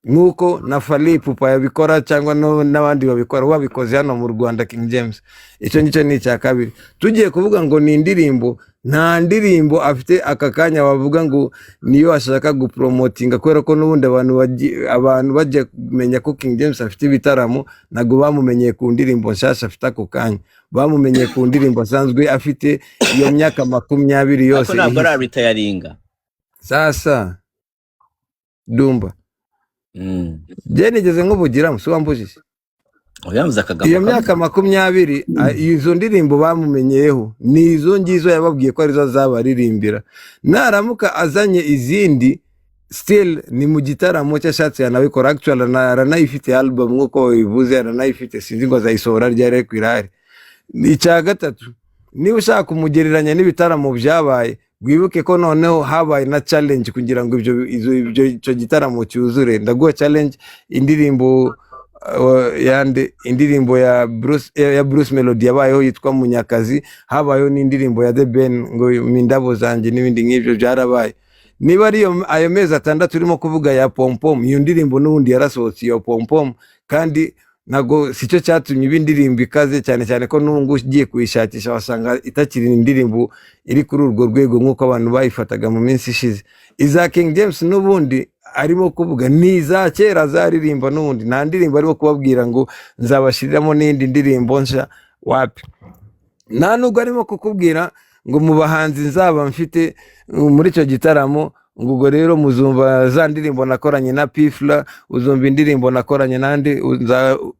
Nuko na Fally Ipupa yabikora cyangwa n'abandi babikora wabikoze hano mu Rwanda King James. Icyo nicyo ni cya kabiri. Tugiye kuvuga ngo ni indirimbo, nta ndirimbo afite aka kanya bavuga ngo niyo ashaka gupromotinga kubera ko nubundi abantu bajye kumenya ko King James afite ibitaramo nago bamumenyeye ku ndirimbo nshasha afite ako kanya. Bamumenyeye ku ndirimbo asanzwe afite iyo myaka 20 yose. Ako ntabwo ari retiringa. Sasa Dumba. Je nigeze nk'ubugira musuba mbujije. iyo myaka 20 izo ndirimbo bamumenyeyeho nizo ngizo yababwiye ko arizo azabaririmbira. Naramuka azanye izindi still ni mu gitaramo cyashatse yanabikora. Actually aranayifite album nkuko bivuze, aranayifite sinzi ngo azayisohora ryari kwirari. Icya gatatu, niba ushaka kumugereranya n'ibitaramo byabaye, wibuke ko noneho habaye na challenge kugira ngo icyo gitaramo cyuzure. Ndaguha challenge, indirimbo ya Bruce Melody yabayeho yitwa Munyakazi, habayeho n'indirimbo ya The Ben ngo Mindabo Zanjye n'ibindi nk'ibyo byarabaye. Niba ari ayo mezi 6 turimo kuvuga ya Pompom, iyo ndirimbo n'ubundi yarasohotse iyo Pompom, kandi nago sicyo cyatumye ibindirimbo ikaze cyane cyane ko n'ubungu ugiye kuyishakisha wasanga itakiri indirimbo iri kuri urwo rwego nk'uko abantu bayifataga mu minsi ishize. Iza King James n'ubundi arimo kuvuga niza kera zaririmba, n'ubundi nta ndirimbo arimo kubabwira ngo nzabashiriramo n'indi ndirimbo nsha, wapi. Nta nubwo arimo kukubwira ngo mu bahanzi nzaba mfite muri icyo gitaramo ngo ubwo rero muzumva za ndirimbo nakoranye na Pifla, uzumva indirimbo nakoranye nandi,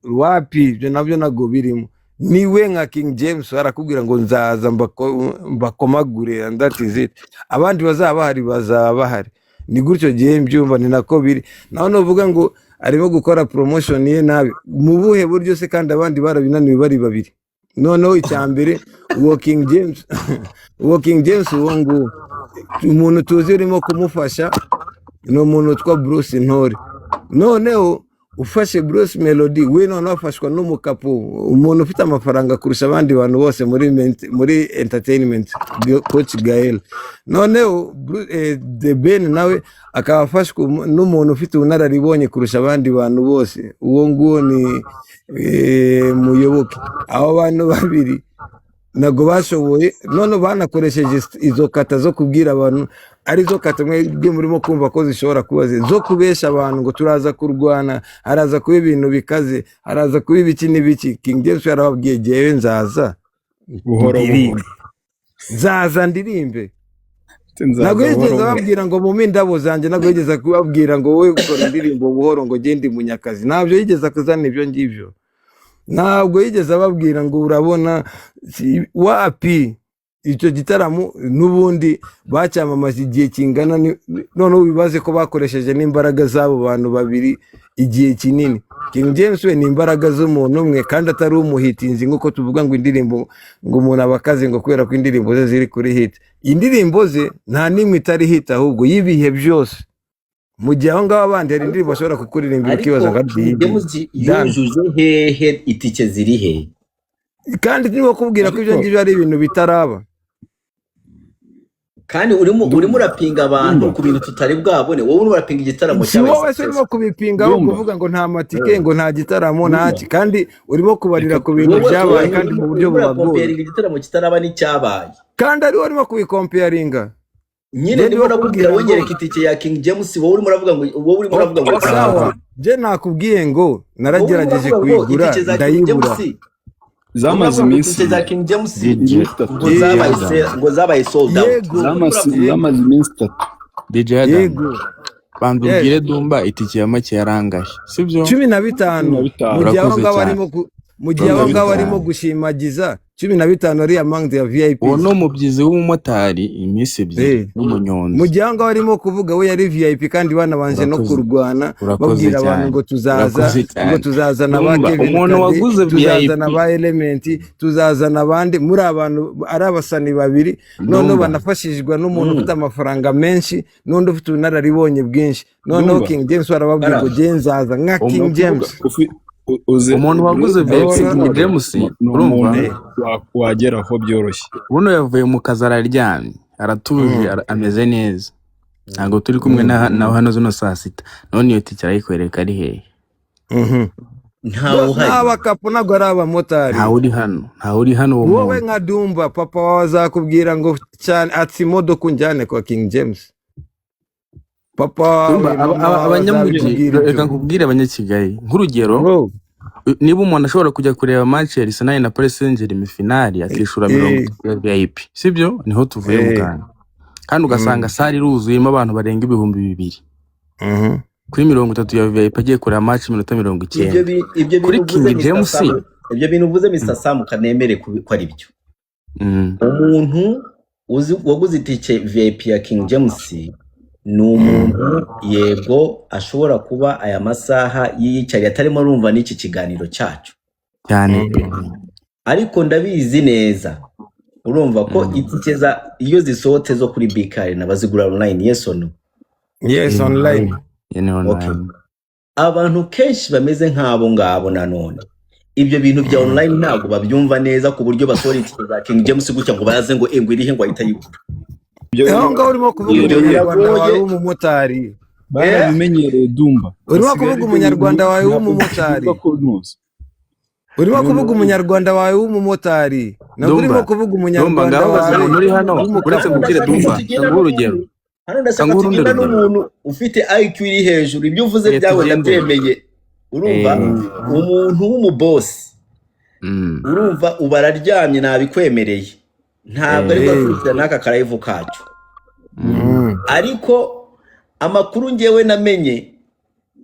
wapi. Ibyo nabyo nago birimo. Niwe nka King James arakubwira ngo nzaza mbakomagure, and that is it. Abandi bazaba bahari. Ni gutyo gihe mbyumva, ni nako biri. Naho novuga ngo arimo gukora promotion ye nabi, mu buhe buryo se kandi abandi barabinaniwe bari babiri. Noneho icyambere uwo King James uwo ngo umuntu tuzi urimo kumufasha no muntu twa Bruce Ntore. Noneho ufashe Bruce Melody, we noneho afashwa n'umukapo, umuntu ufite amafaranga kurusha abandi bantu bose muri entertainment, Coach Gael. Noneho The Ben nawe akabafashwa n'umuntu ufite ubunararibonye kurusha abandi bantu bose, uwo nguwo ni Muyoboke. Abo bantu babiri nago bashoboye, none banakoresheje izo kata zo kubwira abantu, arizo kata mwe murimo kumva ko zishobora kuba zo kubesha abantu ngo turaza kurwana, haraza kuba ibintu bikaze, haraza kuba ibiki n'ibiki. King James yarababwiye jewe nzaza buhoro nzaza ndirimbe. Nago yigeze babwira ngo mu Mindabo Zanjye, nago yigeze kubabwira ngo wowe ukora indirimbo buhoro ngo gende Munyakazi. Nabyo yigeze kuzana ibyo ngibyo. Ntabwo yigeze ababwira ngo urabona wapi. Icyo gitaramo n'ubundi bacyamamaza igihe kingana, none ubibaze ko bakoresheje n'imbaraga z'abo bantu babiri igihe kinini. King James we ni imbaraga z'umuntu umwe kandi atari umuhitinzi nk'uko tuvuga ngo indirimbo ngo umuntu abakaze ngo kubera ko indirimbo ze ziri kuri hit. Indirimbo ze nta nimwe itari hit, ahubwo yibihe byose. Mu gihe aho ngaho abandi hari indirimbo bashobora kukuririmbira ikibazo yujuje hehe itike ziri he, kandi niba kubwira ko ibyo ngibyo ari ibintu bitaraba, kandi urimo urapinga abantu ku bintu tutari bwabone. Wowe urapinga igitaramo cyawe, wowe se urimo kubipinga aho kuvuga ngo nta matike, ngo nta gitaramo ntaki, kandi urimo kubarira ku bintu byabaye kandi mu buryo bubagoye. Igitaramo kitaraba n'icyabaye, kandi ari urimo kubikomparinga. Nyine niba nakubwira wongereka itike ya King James, wowe urimo uravuga ngo sawa. Je nakubwiye ngo naragerageje kuyigura ndayibura. Zamaze iminsi za King James ngo zabaye sold out. Zamaze iminsi 3. DJ Adam bandubwire Dumba itike ya make yarangaye, sibyo? 15 mu gihe abo ngabo barimo gushimagiza 15 ari amount ya VIP. Uno mubyizi w'umumotari iminsi 2 n'umunyonzi. Mu gihe ngo barimo kuvuga we yari VIP kandi banabanje no kurwana babwira abantu ngo tuzaza na ba Kevin, umuntu waguze tuzaza na ba Element, tuzaza nabandi muri abantu ari abasani babiri, none banafashijwe n'umuntu ufite amafaranga menshi n'undi ufite unararibonye bwinshi. None King James arababwira ngo genzaza nka King James. Umuntu waguze King James urumva wageraho byoroshye. Buno yavuye mu kazi araryamye, aratuje, ameze neza. Ntabwo turi kumwe na hano zino saa 6. None iyo tike arayikwereka ari hehe? Nta bakapu ntabwo ari abamotari. Nta uri hano wowe nka Dumba papa wazakubwira ngo cyane ati imodoka unjyane kwa King James. Papa abanyamugi reka nkubwire abanyakigali nk'urugero, niba umuntu ashobora kujya kureba match ya Arsenal na Paris Saint-Germain finale akishura 50 VIP, sibyo? Niho tuvuye mu Rwanda, kandi ugasanga sari ruzuyemo abantu barenga 2000. kuri 30 ya VIP agiye kureba match iminota 90 ibyo kuri King James ibyo bintu uvuze Mr Sam kanemere ko ari byo. Umuntu waguze itike VIP ya King James ni umuntu yego ashobora kuba aya masaha yiyicariye atarimo arumva n'iki kiganiro cyacu cyane, ariko ndabizi neza urumva ko itike iyo zisohotse zo kuri BK nabazigura online. Yes or no? Yes, online. Okay. Abantu kenshi bameze nk'abo ngabo nanone ibyo bintu bya online ntabwo babyumva neza ku buryo basohora itike za King James gutya ngo baze ngo irihe ngo ahita yigura. Aho ngaho urimo kuvuga umunyarwanda wawe w'umumotari barabimenyereye Dumba. Urimo kuvuga umunyarwanda wawe w'umumotari urimo kuvuga umunyarwanda wawe w'umumotari nabwo urimo kuvuga umunyarwanda wawe muri hano uretse kubwira Dumba ngo urugero hano ndashaka kugira n'umuntu ufite IQ iri hejuru ibyo uvuze byawe ndabyemeye urumva umuntu w'umuboss urumva ubararyamye nabikwemereye ntabwo ari bakurikira naka karayivu kacu ariko amakuru ngewe namenye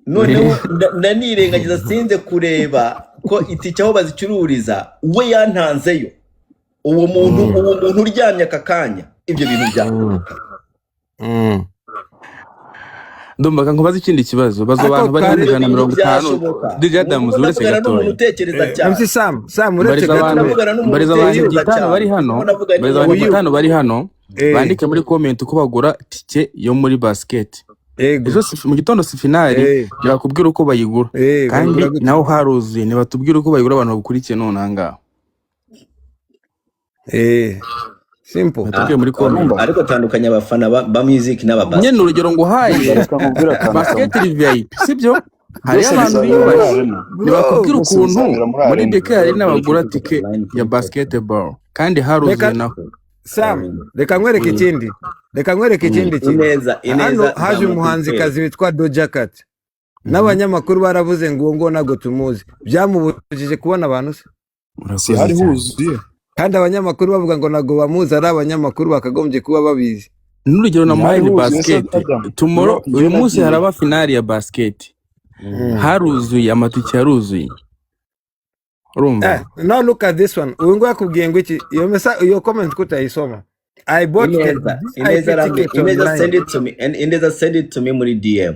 noneho ndanirengagiza sinze kureba ko itike aho bazicururiza we yantanzeyo uwo muntu uryamye aka kanya ibyo bintu byawe Ndumva nkubaza ikindi kibazo bazo abantu bari 150 DJ Adams uretse gatoya MC Sam uretse gatoya bariza abantu 5 bari hano bariza abantu 5 bari hano bandike muri comment uko bagura tike yo muri basket ejo mu gitondo si finali yakubwira uko bayigura kandi naho haruzuye ne batubwira uko bayigura abantu bakurikiye none ahangaha simple muri comment ariko tandukanya abafana ba music n'ababasket nyene urugero ngo haye basket VIP sibyo hari abantu biyubashye ntibakubwira ukuntu muri BK hari n'abagura tike ya basketball kandi haruzuye naho. Sam reka nkwereke ikindi hano haje umuhanzikazi witwa Doja Cat n'abanyamakuru baravuze ngo nago tumuzi byamubujije kubona abantu se hari huzuye kandi abanyamakuru bavuga ngo nago bamuzi ari abanyamakuru bakagombye kuba babizi n'urugero na Mine Basket tomorrow uyu munsi haraba finali ya basket haruzuye amatike yaruzuye urumva now look at this one uyu ngo yakubwiye ngo iki iyo comment kutayisoma I bought send it to me and send it to me muri DM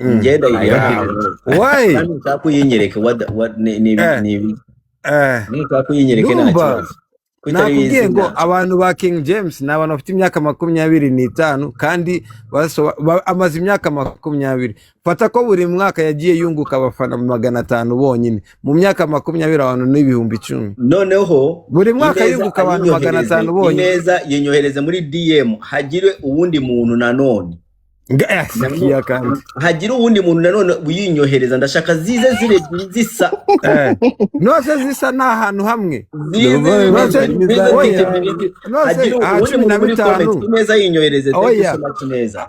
ngenda why ntakuyinyereke what ni ntakuyinyereke nacyo nakubwiye ngo abantu ba King James ni abantu bafite imyaka 25 kandi amaze imyaka 20 fata ko buri mwaka yagiye yunguka abafana 500 bonyine mu myaka 20 abantu n'ibihumbi 10 noneho buri mwaka yunguka abantu 500 bonyine neza yenyohereze muri DM hagire uwundi muntu nanone hagira uwundi muntu nanone uyinyohereza ndashaka zize zisa nose zisa n'ahantu hamwe neza yinyohereze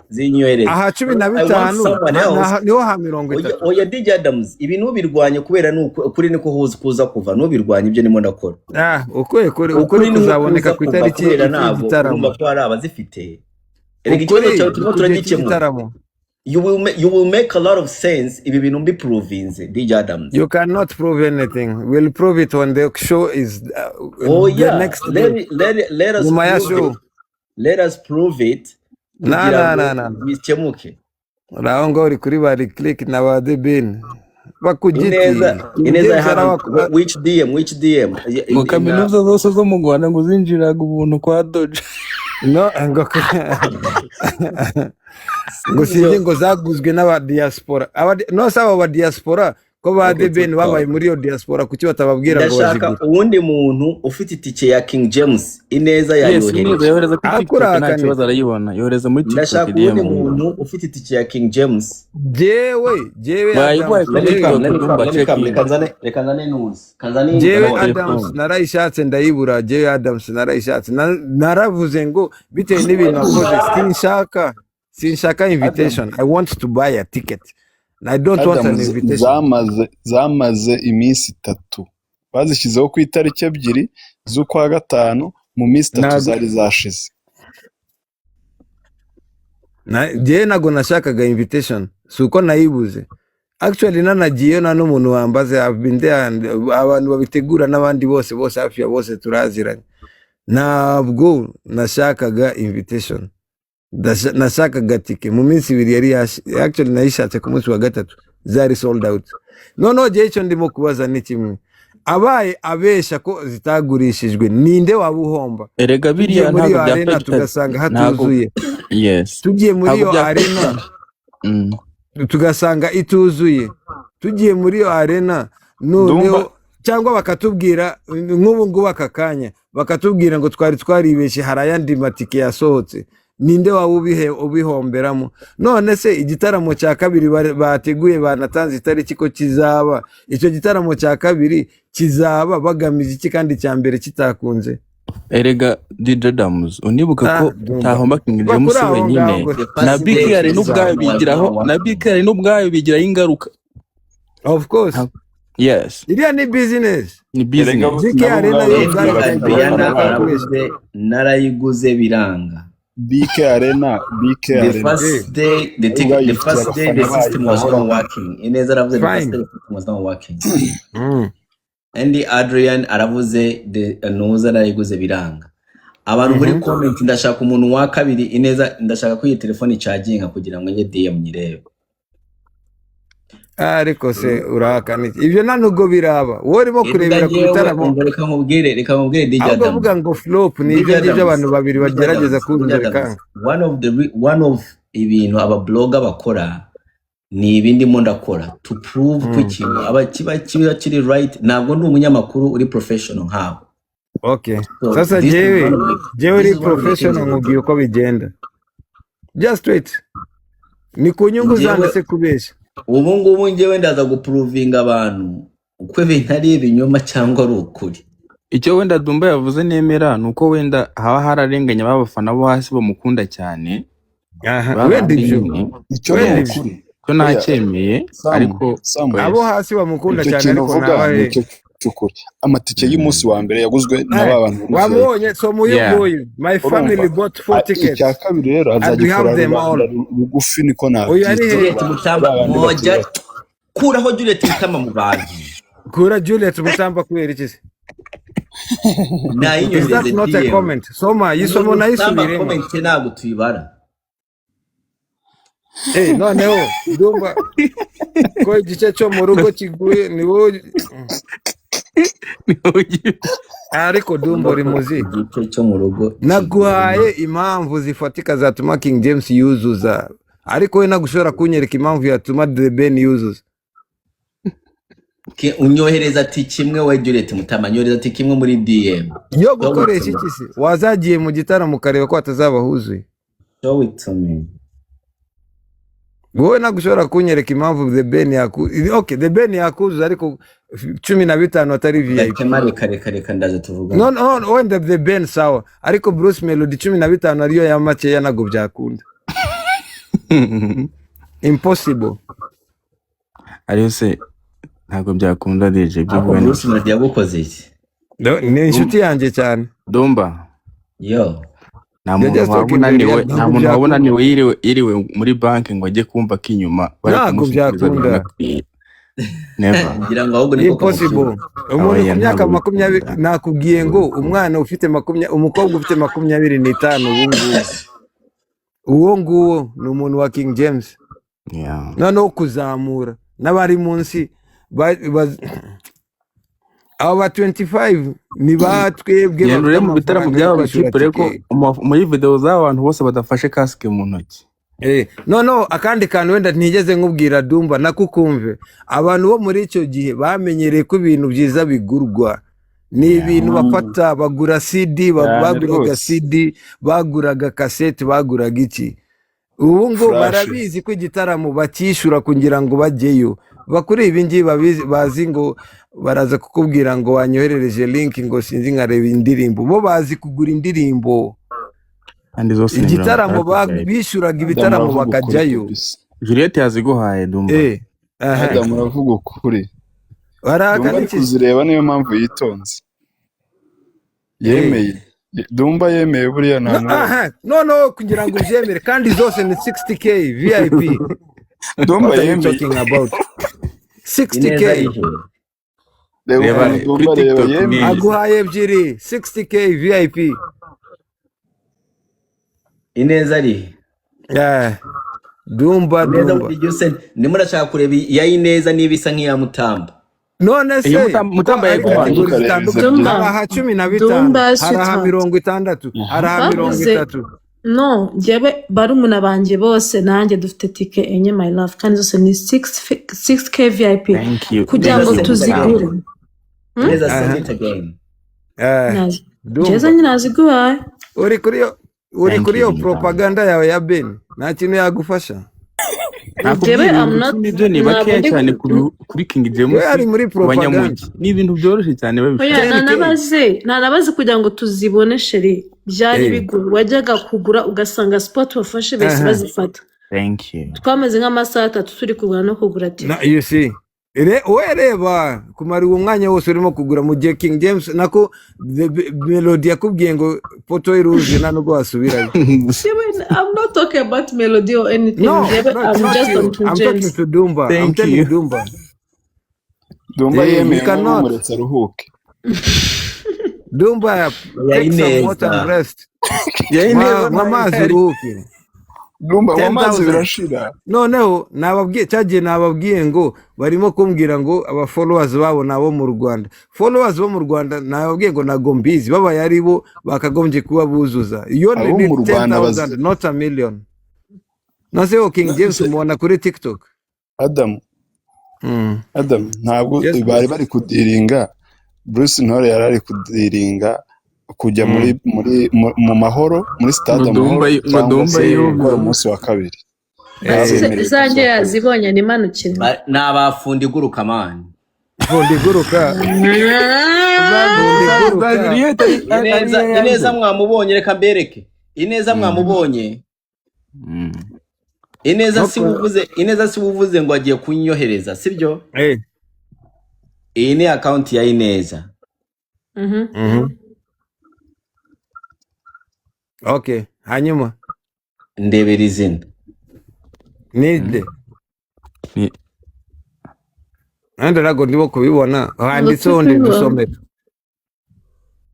zinyohereze aha 15 niho ha 30 oya DJ Adams ibintu birwanye kubera kuri niko kuza kuva no birwanye ibyo nimo ndakora ukuri kuzaboneka ku itariki y'igitaramo ko ari abazifite you will make a lot of sense if you be province DJ Adams. You cannot prove anything. We'll prove it when the show is the next day. Let us prove it. No. Bichemuke. Raongo uri kuri bari click na ba debin. Bakugiti. Ineza which DM? Mu kaminuza zose zo mu Rwanda ngo zinjiraga ubuntu kwa Doja. No ngo sinzi ngo zaguzwe n'aba diaspora no saba ba diaspora ko ba debeni babaye muri yo diaspora kuki batababwira ngo bazigure uwundi muntu ufite itike ya King James Ineza yohereza ku TikTok nta kibazo arayibona yohereza muri TikTok ndashaka uwundi muntu ufite itike ya King James jewe Adams narayishatse ndayibura jewe Adams narayishatse naravuze ngo bitewe n'ibintu akoze sinshaka invitation. I want to buy a ticket. I don't want an invitation. Zamaze iminsi 3 bazishyizeho ku itariki 2 z'ukwa 5 mu minsi 3 zari zashize. Je nago nashakaga invitation suko nayibuze actually nanagiye na n'umuntu wambaze abantu babitegura n'abandi bose hafi ya bose turaziranye ntabwo nashakaga invitation nashakaga tike mu minsi ibiri yari actually nayishatse ku munsi wa gatatu zari sold out noneho gihe cyo ndimo kubaza ni kimwe abaye abesha ko zitagurishijwe ninde wabuhomba erega biriya ntabwo byapfa tugasanga hatuzuye tugiye muri iyo arena tugasanga ituzuye tugiye muri iyo arena noneho cyangwa bakatubwira nk'ubu ngubu aka kanya bakatubwira ngo twari twaribeshye hari ayandi matike yasohotse ninde wawe ubihomberamo none se igitaramo cya kabiri bateguye banatanze itariki ko kizaba icyo gitaramo cya kabiri kizaba bagamije iki kandi cya mbere kitakunze erega DJ Damus unibuka ko tahomba King James wenyine na BKR n'ubwayo bigiraho na BKR n'ubwayo bigiraho ingaruka of course yes iriya ni business BKR narayiguze biranga BK Arena the first day the system was not working ineza aravuze the first day the system was not working Andy Adrian aravuze nuza narayiguze biranga abantu muri comment ndashaka umuntu wa kabiri ineza ndashaka ko iyi telefone charginga kugira ngo nge DM nyirebe ariko se urakana ibyo nanugo biraba wowe urimo kurebera ku bitaramo reka nkubwire DJ Adam avuga ngo flop ni ibyo abantu babiri bagerageza kuzuza bikanga one of ibintu aba blogger bakora ni ibindi mo ndakora to prove ko ikintu aba kiba kiri right ntabwo ndi umunyamakuru uri professional nkawe okay sasa jewe uri professional nkubwiye uko bigenda just wait ni ku nyungu zanjye se kubeshya ubu ngubu njyewe ndaza guprovinga abantu uko ibintu ari ibinyoma cyangwa ari ukuri icyo wenda Dumba yavuze nemera nuko wenda haba hararenganya babafana bo hasi bamukunda cyane wenda ibyo icyo ni ukuri ko nacyemeye ariko abo hasi bamukunda cyane ariko nabahe amatike y'umunsi wa mbere yaguzwe n'aba bantu wabonye so muyo my family bought 4 tickets icya kabiri rero azagikora bugufi niko Juliet Mutamba moja kuraho Juliet Mutamba mu bantu kura Juliet Mutamba kwera iki se is that not a comment soma yisomo na yisubire comment ntabwo tuyibara noneho ndumva ko igice cyo mu rugo kiguye ni wowe ariko Dumba uri muzi igice cyo mu rugo naguhaye impamvu zifatika zatuma King James yuzuza ariko we nagushobora kunyereka impamvu yatuma The Ben yuzuza unyohereza ati kimwe we Juliet Mutama nyohereza ati kimwe muri DM yo gukoresha iki se wazagiye mu gitaramo kareba ko atazabahuzuye show it to me wowe nagushobora kunyereka impamvu The Ben okay The Ben yakuzuza ariko 15 atari VIP reka ndaje tuvuga no wenda The Ben sawa ariko Bruce Melody 15 ariyo ya make yanago byakunda impossible ariyo se ntago byakunda DJ byo Bruce Melody yagukoze iki ni inshuti yanjye cyane Dumba yo nta muntu wabona niwe yiriwe muri banki ngo ajye kumva ko inyuma ntabwo byakunda never ngira ngo ahubwo ni impossible umuntu ku myaka 20 nakubwiye ngo umwana ufite 20 umukobwa ufite 25 uwo nguwo ni umuntu wa King James noneho kuzamura n'abari munsi aba 25 ni batwebwe bafite mu bitaramo by'aba bashipure ko muri video z'abantu bose badafashe kasike mu ntoki no akandi kantu wenda ntigeze nkubwira Dumba nakukumve abantu bo muri icyo gihe bamenyereye ko ibintu byiza bigurwa ni ibintu bafata bagura CD baguraga CD baguraga cassette baguraga iki ubu ngo barabizi ko igitaramo bakishura kugira ngo bajyeyo bakuri ibingi bazi ngo baraza kukubwira ngo wanyoherereje link ngo sinzi nkareba indirimbo bo bazi kugura indirimbo igitaramo bishuraga ibitaramo bakajyayo Juliet yaziguhaye Dumba muravuga ukuri baraka kuzireba niyo mpamvu yitonze yemeye Dumba yemeye buriya no kugira ngo ubyemere kandi zose ni 60k VIP Dumba What are you yemeye talking about? Ineza 60k. arihe? reba Dumba kuri reba TikTok yemeye ni Aguhaye ebyiri 60k VIP. Ineza arihe? Dumba Ineza Dumba. did you send? Ndimo ndashaka kureba ya Ineza niba isa nk'iya Mutamba. None se Mutamba kategori zitandukanye hari aha 15 hari aha 60 hari aha 30. No, njyewe barumuna banjye bose nanjye dufite tike enye my love kandi zose ni 6k VIP kugira ngo tuzigure. Ineza send it again. Jeza nyine aziguhaye. Uri kuri yo propaganda yawe ya Ben nta kintu yagufasha. Njyewe nibyo ni bakeya cyane kuri King James ari muri propaganda ni ibintu byoroshye cyane nanabaze kugira ngo tuzibone sheri byari biguru wajyaga kugura ugasanga spot wafashe bese bazifata. Thank you. Twamaze nk'amasaha 3 turi kugura no kugura ati you see reba kumara uwo mwanya wose urimo kugura mu gihe King James nako Melody yakubwiye ngo poto iruzi nubwo wasubirayo. I'm not talking about Melody or anything. No, I'm just on King I'm James. talking to Dumba. I'm telling you Dumba. Dumba yemeye nk'umuretse aruhuke. Dumba take some water and rest. Mamazi uruhuke. Dumba amazi birashira. Noneho nababwiye ngo barimo kumbwira ngo aba followers babo nabo mu Rwanda. Followers bo mu Rwanda nababwiye ngo nago mbizi baba yari bo bakagombye kuba buzuza. You need 10,000 not a million. Nase King James mubona kuri TikTok. Adam ntabwo bari kudiringa. Bruce Ntore yarari kudiringa kujya mu mahoro muri stade Amahoro Dumba y'ubwo munsi wa kabiri. Zanjye yazibonye ni manukira. N'abafundi guruka man. Fundi guruka. Ineza mwamubonye reka mbereke. Ineza mwamubonye. Ineza si uvuze ngo agiye kunyohereza sibyo? Iyi ni account ya Ineza. Okay, hanyuma ndebera izina. Nide. Anda nago ndimo kubibona. Handitseho ndi dusomera.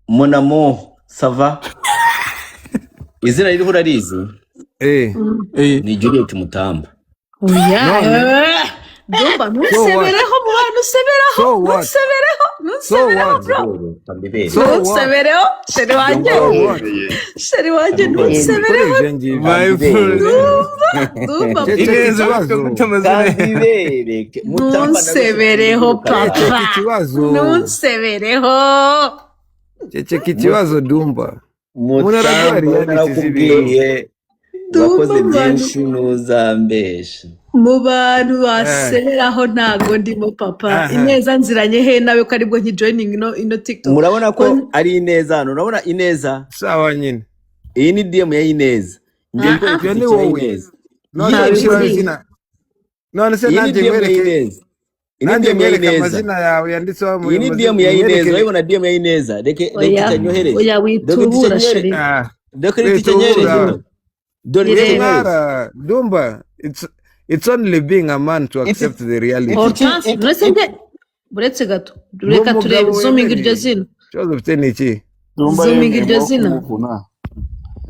Mon amour, ça va? Izina ririho urarizi? Ni Juliet Mutamba. Dumba ntusebereho mu bantu ntusebereho sheri wanjye ntusebereho ntusebereho papa ntusebereho ceceka ikibazo Dumba narakubwiye wakoze byinshi ntuzambeshe mu bantu baseberaho ntago ndimo papa. Ineza nziranye he nawe ko aribwo nkijoining ino TikTok. Murabona ko ari Ineza hano. Urabona Ineza sawa nyine. Iyi ni DM ya Ineza. Ngiye ko ni wowe. None se nanjye mwereke. Nanjye mwereke amazina yawe yanditseho muri. Iyi ni DM ya Ineza. Urabona DM ya Ineza. Reke tanyohereze. Oya witubura sheri. Reke tanyohereze. Dumba, it's only being a man to accept the reality. Buretse gato reka turebe zooming iryo zina. Cyozo bite niki? Zooming iryo zina.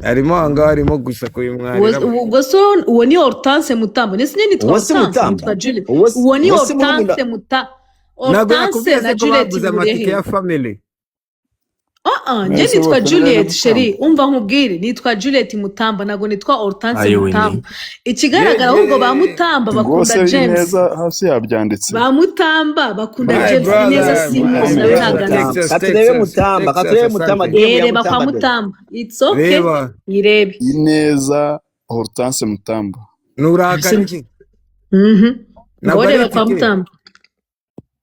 Arimo anga arimo gusa ko yumwari. Ubwo so uwo ni Hortense Mutamba. Nese nyine nitwa Juliet. Uwo ni Hortense Mutamba. Hortense na Juliet ya family. Njye nitwa Juliet sheri umva nkubwire nitwa Juliet Mutamba nago nitwa Hortense Mutamba. Ikigaragara ahubwo ba Mutamba bakunda James. Hasi yabyanditse. Ba Mutamba bakunda James Ineza simuzi nawe ntagana. Katurebe Mutamba. Reba kwa Mutamba. It's okay. Irebe. Ineza Hortense Mutamba. Nurakaniki. Ngoreba kwa Mutamba.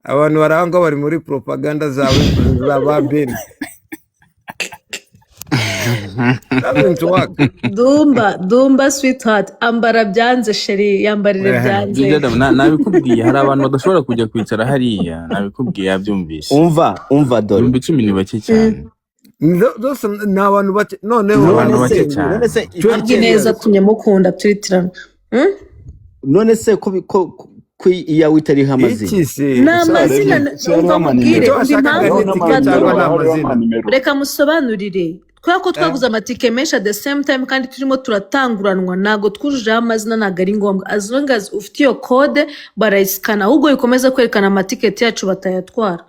Abantu barangwa bari muri propaganda zawe za Ben. Dumba sweetheart ambara byanze sheri yambarire byanze. Nabikubwiye hari abantu badashobora kujya kwicara hariya nabikubwiye yabyumvise. Umva dore. 10 ni bake cyane. Ni abantu bake noneho abantu bake cyane. Abwi neza tumye mukunda turitirana. none se ko iya witari hamazina n'amazina umva mubwire reka musobanurire kubera ko twaguze amatike menshi at the same time kandi turimo turatanguranwa ntago twujujeho amazina ntago ari ngombwa as long as ufite iyo code barayisikana ahubwo bikomeza kwerekana amatiketi yacu batayatwara.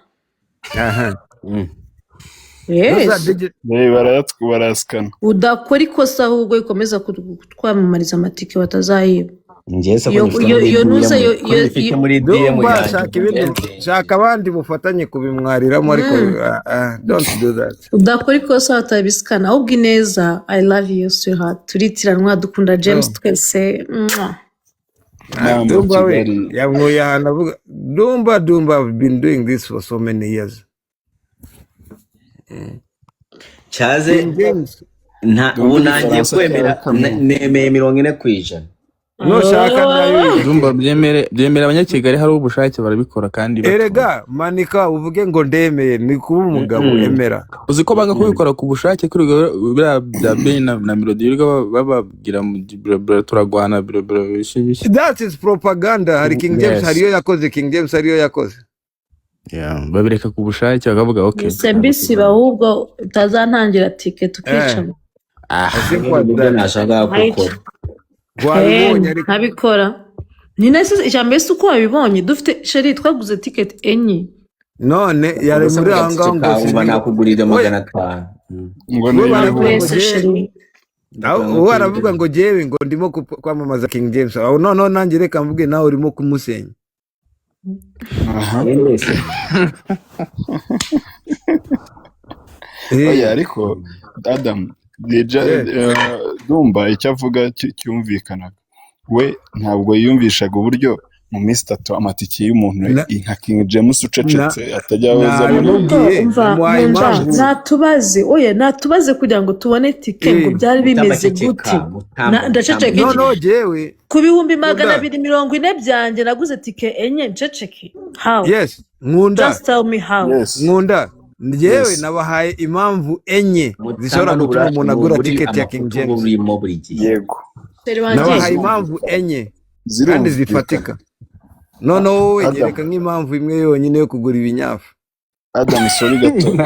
Yes. Barayasikana udakora ikosa ahubwo bikomeza kutwamamariza amatike batazayiba. Iyo nuza shaka abandi mufatanye kubimwariramo ariko don't do that. udakora ikosa batabisikana ahubwo ineza. I love you sweetheart. turitiranwa dukunda James twese. Dumba we yamwoye ahantu avuga Dumba I've been doing this for so many years. Cyaze ubu nangiye kwemera nemeye 40%. No shaka nayo Dumba byemera abanyakigali hari ubushake barabikora kandi erega manika uvuge ngo ndemeye ni kuba umugabo emera. Uzi ko banga kubikora ku bushake kuri bya Ben na Melody bababwira turagwana bishibishe. That is propaganda. Hari King James hariyo yakoze babireka ku bushake bakavuga okay sembisi bahubwo utazantangira ticket tukicamo. Nashaka gukora ntabikora ni nese ijambo se uko wabibonye dufite sheri twaguze ticket enye none yari muri ahangaho ngo nakugurira 500 ngo baravuga ngo jewe ngo ndimo kwamamaza King James no nanjye reka mvuge nawe urimo kumusenya. Ariko Adam Dumba icyo avuga cyumvikanaga we ntabwo yiyumvishaga uburyo mu minsi 3 amatike y'umuntu nka King James ucecetse atajya abaza natubaze kugira ngo tubone tike ngo byari bimeze gute. Ndaceceke no jewe ku bihumbi 240 byanjye naguze tike enye nceceke. How? Yes nkunda just tell me how. Nkunda njyewe nabahaye impamvu enye zishobora gutuma umuntu agura ticket ya King James. Yego nabahaye impamvu enye kandi zifatika. None wowe gereka nk'impamvu imwe yonyine yo kugura ibinyafu. Adam sorry gato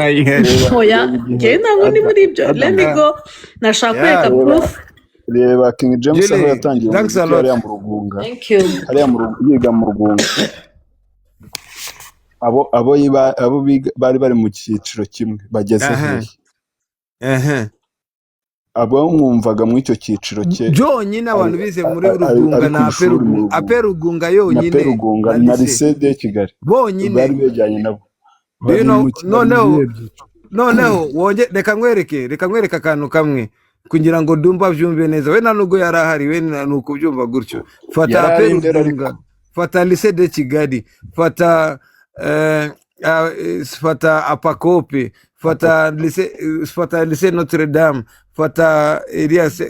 oya genda ngo ni muri ibyo let me go nashaka kweka proof. Reba King James aho yatangiye hariya mu Rugunga hariya yiga mu Rugunga abo bari bari mu cyiciro kimwe bageze hehe abo mwumvaga mu icyo cyiciro cye byonyine abantu bize muri Rugunga na Aperugunga yonyine na lycée de Kigali bonyine bari bejyanye nabo noneho wonge reka nkwereka akantu kamwe kugira ngo Dumba byumve neza we nanugo yarahari we nuko byumva gutyo. Fata Aperugunga, fata lycée de Kigali, fata Apakope, fata lycée Notre Dame, fata Elias